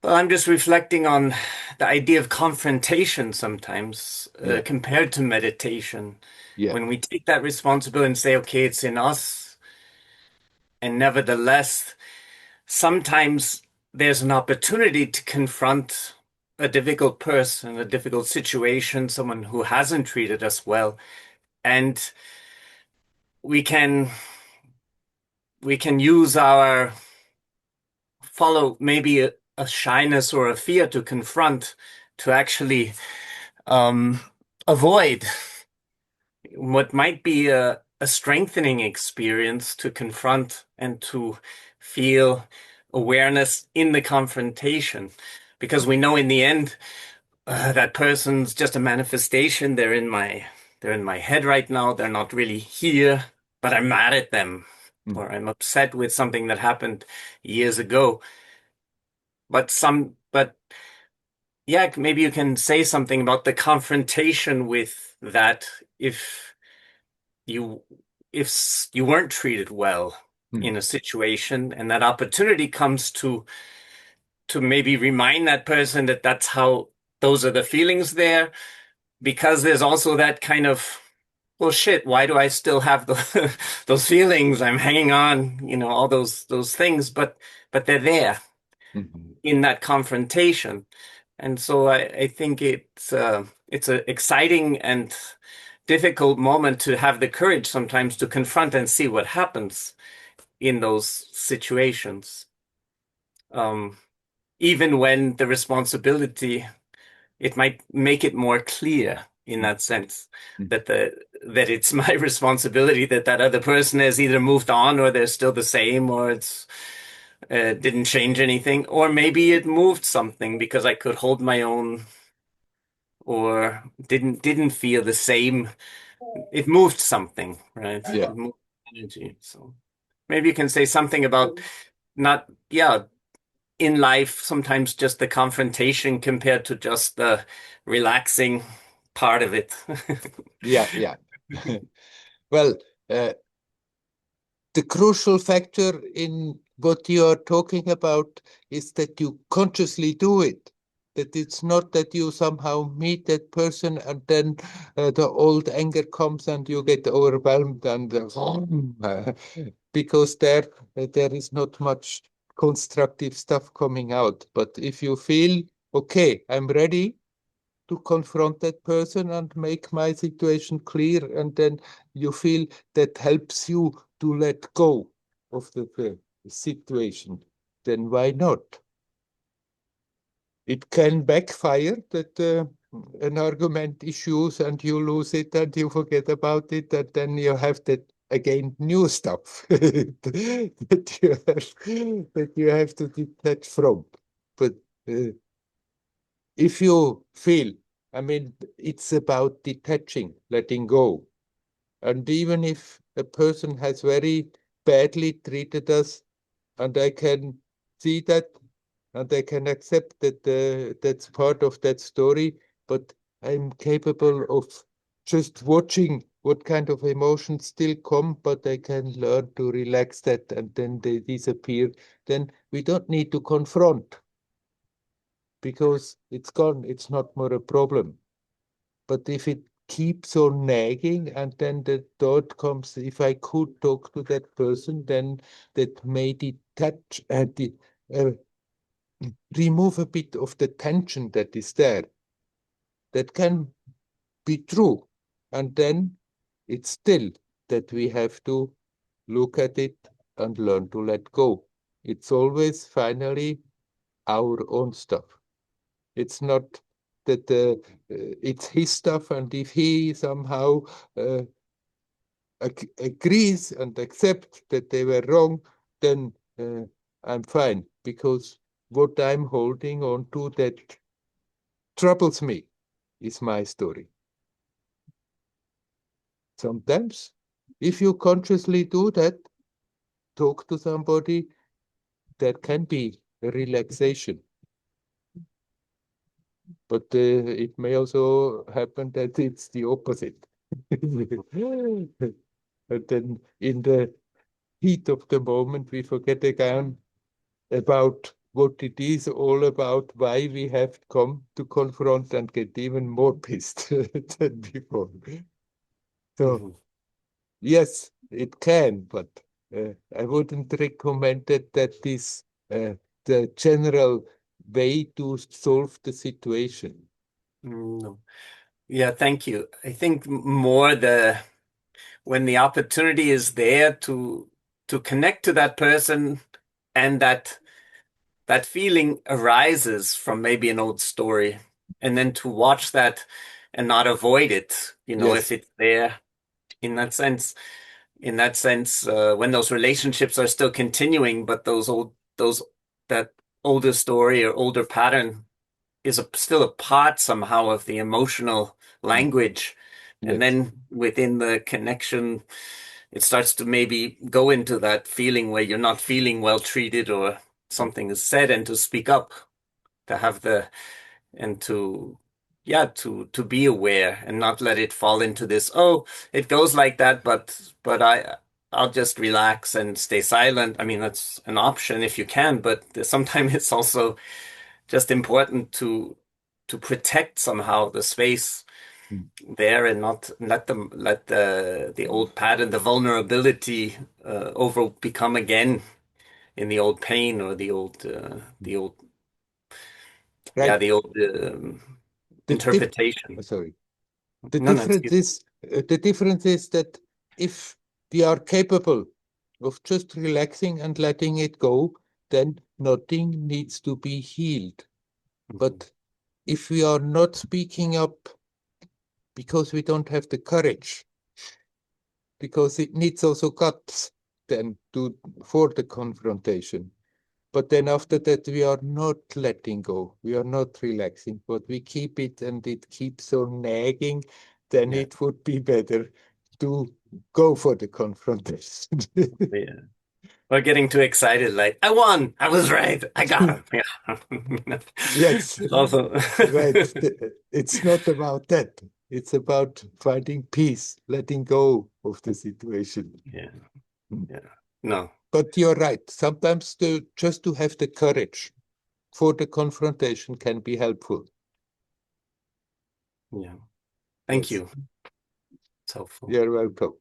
I'm just reflecting on the idea of confrontation sometimes Yeah. compared to meditation. Yeah. When we take that responsibility and say, okay, it's in us, and nevertheless, sometimes there's an opportunity to confront a difficult person, a difficult situation, someone who hasn't treated us well, and we can use our follow maybe a shyness or a fear to confront, to actually avoid what might be a strengthening experience, to confront and to feel awareness in the confrontation, because we know in the end that person's just a manifestation. They're in my head right now. They're not really here, but I'm mad at them, or I'm upset with something that happened years ago. But yeah, maybe you can say something about the confrontation with that if you weren't treated well in a situation, and that opportunity comes to maybe remind that person that that's how, those are the feelings there, because there's also that kind of, well, shit, why do I still have those feelings? I'm hanging on, all those things, but they're there in that confrontation. And so I think it's an exciting and difficult moment to have the courage sometimes to confront and see what happens in those situations. Even when the responsibility, it might make it more clear in that sense that it's my responsibility, that other person has either moved on, or they're still the same, or it's didn't change anything, or maybe it moved something because I could hold my own, or didn't feel the same. It moved something, right? Yeah. It moved energy. So maybe you can say something about not, in life, sometimes just the confrontation compared to just the relaxing part of it. Yeah. Well, the crucial factor in what you are talking about is that you consciously do it. That it's not that you somehow meet that person and then the old anger comes and you get overwhelmed and because there is not much constructive stuff coming out. But if you feel, okay, I'm ready to confront that person and make my situation clear, and then you feel that helps you to let go of the situation, then why not? It can backfire that an argument issues and you lose it and you forget about it, and then you have that again new stuff that you have to detach from. But if you feel, I mean, it's about detaching, letting go. And even if a person has very badly treated us, and I can see that, and I can accept that that's part of that story, but I'm capable of just watching what kind of emotions still come, but I can learn to relax that and then they disappear. Then we don't need to confront because it's gone. It's not more a problem. But if it keeps on nagging and then the thought comes, if I could talk to that person, then that may detach and remove a bit of the tension that is there. That can be true. And then it's still that we have to look at it and learn to let go. It's always finally our own stuff. It's not that it's his stuff, and if he somehow agrees and accepts that they were wrong, then I'm fine, because what I'm holding on to that troubles me is my story. Sometimes, if you consciously do that, talk to somebody, that can be a relaxation. But it may also happen that it's the opposite. And then in the heat of the moment, we forget again about what it is all about, why we have come to confront, and get even more pissed than before. So, yes, it can, but I wouldn't recommend that is the general way to solve the situation. No. Yeah, thank you. I think more when the opportunity is there to connect to that person, and that feeling arises from maybe an old story, and then to watch that and not avoid it, Yes. if it's there in that sense. When those relationships are still continuing, but that older story or older pattern is still a part somehow of the emotional language. Yes. And then within the connection, it starts to maybe go into that feeling where you're not feeling well treated, or something is said, and to speak up, to have and to be aware and not let it fall into this, oh, it goes like that, but I'll just relax and stay silent. I mean, that's an option if you can, but sometimes it's also just important to protect somehow the space there, and not let the old pattern, the vulnerability, over become again in the old pain, or the old Right. the old interpretation. Sorry. The No, difference is that if we are capable of just relaxing and letting it go, then nothing needs to be healed. But if we are not speaking up because we don't have the courage, because it needs also guts then for the confrontation. But then after that, we are not letting go. We are not relaxing, but we keep it, and it keeps on nagging. Then it would be better to go for the confrontation. Yeah. We're getting too excited, like, I won, I was right, I got him. Yeah. Yes, Also, right. It's not about that. It's about finding peace, letting go of the situation. yeah, no, But you're right. Sometimes just to have the courage for the confrontation can be helpful. yeah. Thank Yes. you. It's helpful. You're welcome.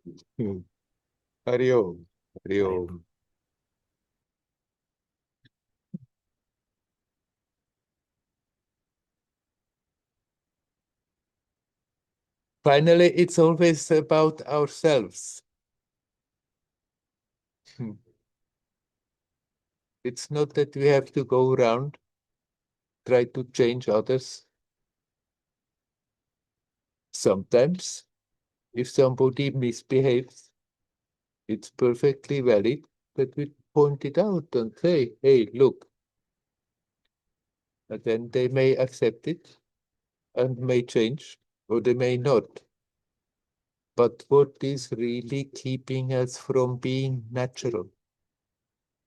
Hari Om. Hari Om. Finally, it's always about ourselves. It's not that we have to go around, try to change others. Sometimes, if somebody misbehaves, it's perfectly valid that we point it out and say, hey, look. And then they may accept it and may change, or they may not. But what is really keeping us from being natural,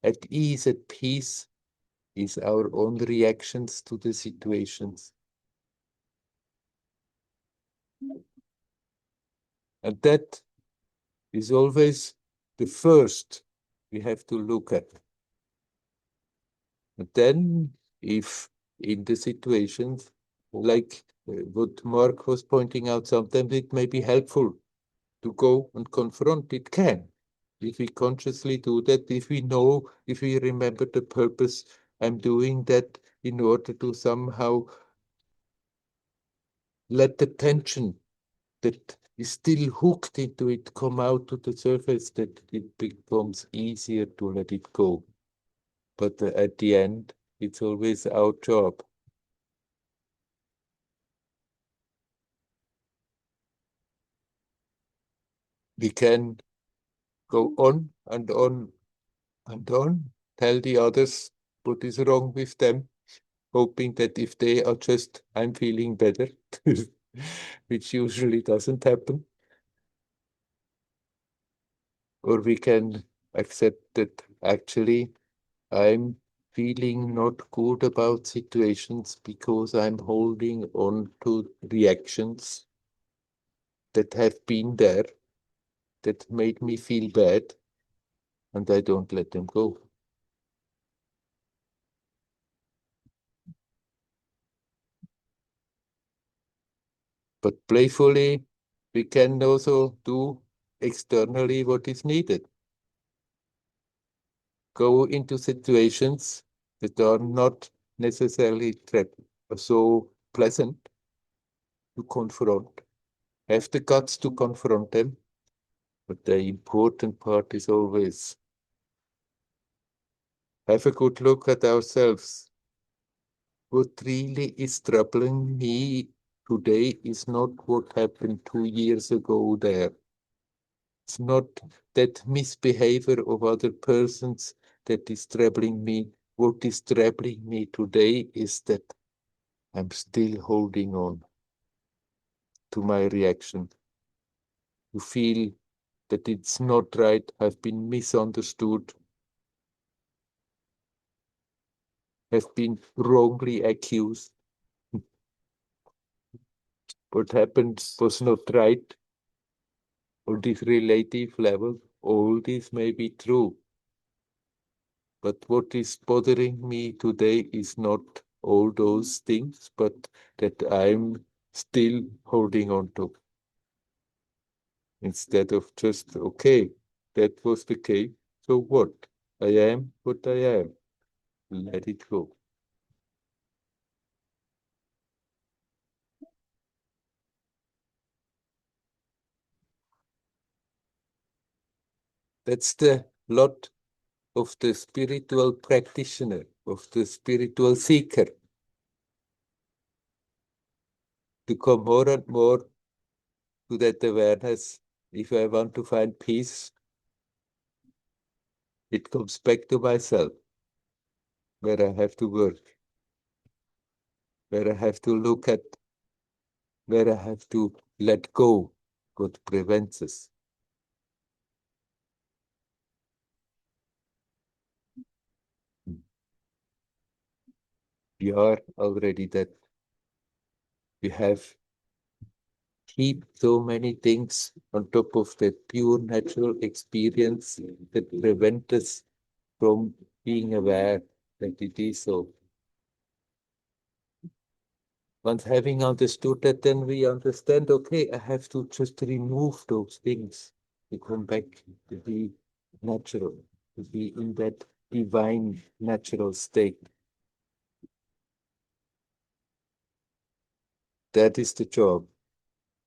at ease, at peace, is our own reactions to the situations. And that is always the first we have to look at. And then, if in the situations like what Mark was pointing out, sometimes it may be helpful to go and confront. It can. If we consciously do that, if we know, if we remember the purpose, I'm doing that in order to somehow let the tension that is still hooked into it come out to the surface, that it becomes easier to let it go. But at the end, it's always our job. We can go on and on and on, tell the others what is wrong with them, hoping that if they adjust, I'm feeling better, which usually doesn't happen. Or we can accept that actually I'm feeling not good about situations because I'm holding on to reactions that have been there, that made me feel bad, and I don't let them go. But playfully, we can also do externally what is needed. Go into situations that are not necessarily so pleasant to confront. Have the guts to confront them. But the important part is always have a good look at ourselves. What really is troubling me today is not what happened 2 years ago there. It's not that misbehavior of other persons that is troubling me. What is troubling me today is that I'm still holding on to my reaction, to feel that it's not right, I've been misunderstood, have been wrongly accused. What happened was not right on this relative level. All this may be true. But what is bothering me today is not all those things, but that I'm still holding on to. Instead of just, okay, that was the case, so what? I am what I am. Let it go. That's the lot of the spiritual practitioner, of the spiritual seeker, to come more and more to that awareness. If I want to find peace, it comes back to myself, where I have to work, where I have to look at, where I have to let go what prevents us. We are already that. We have keep so many things on top of that pure natural experience that prevent us from being aware that it is so. Once having understood that, then we understand, okay, I have to just remove those things to come back to be natural, to be in that divine natural state. That is the job.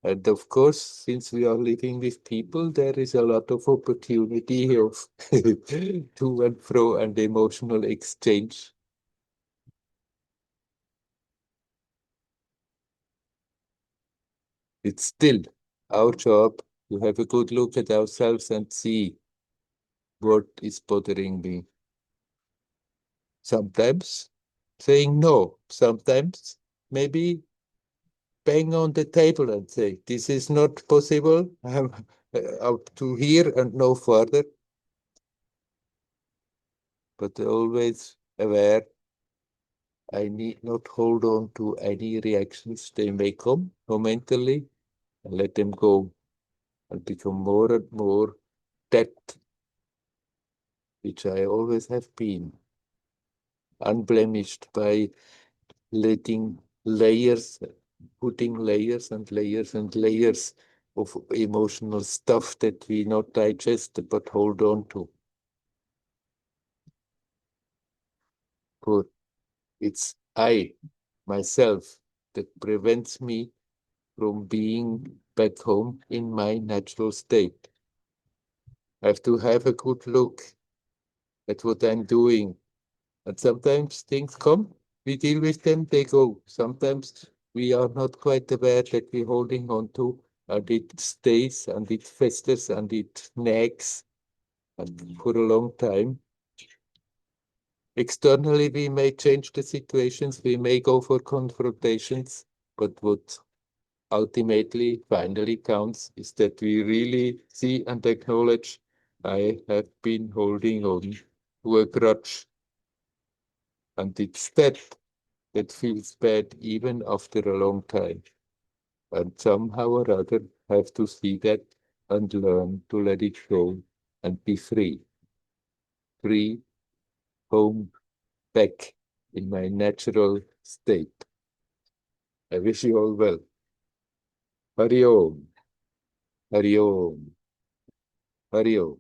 And of course, since we are living with people, there is a lot of opportunity of to and fro and emotional exchange. It's still our job to have a good look at ourselves and see what is bothering me. Sometimes saying no, sometimes maybe bang on the table and say, this is not possible, I'm up to here and no further. But always aware, I need not hold on to any reactions. They may come momentarily and let them go. and become more and more that which I always have been, unblemished by letting layers, putting layers and layers and layers of emotional stuff that we not digest but hold on to. For it's I, myself, that prevents me from being back home in my natural state. I have to have a good look at what I'm doing. And sometimes things come, we deal with them, they go. Sometimes we are not quite aware that we're holding on to, and it stays and it festers and it nags and for a long time. Externally, we may change the situations, we may go for confrontations, but what ultimately, finally counts is that we really see and acknowledge I have been holding on to a grudge. And it's that feels bad even after a long time. And somehow or other have to see that and learn to let it go and be free. Free, home, back in my natural state. I wish you all well. Hari Om. Hari Om. Hari Om.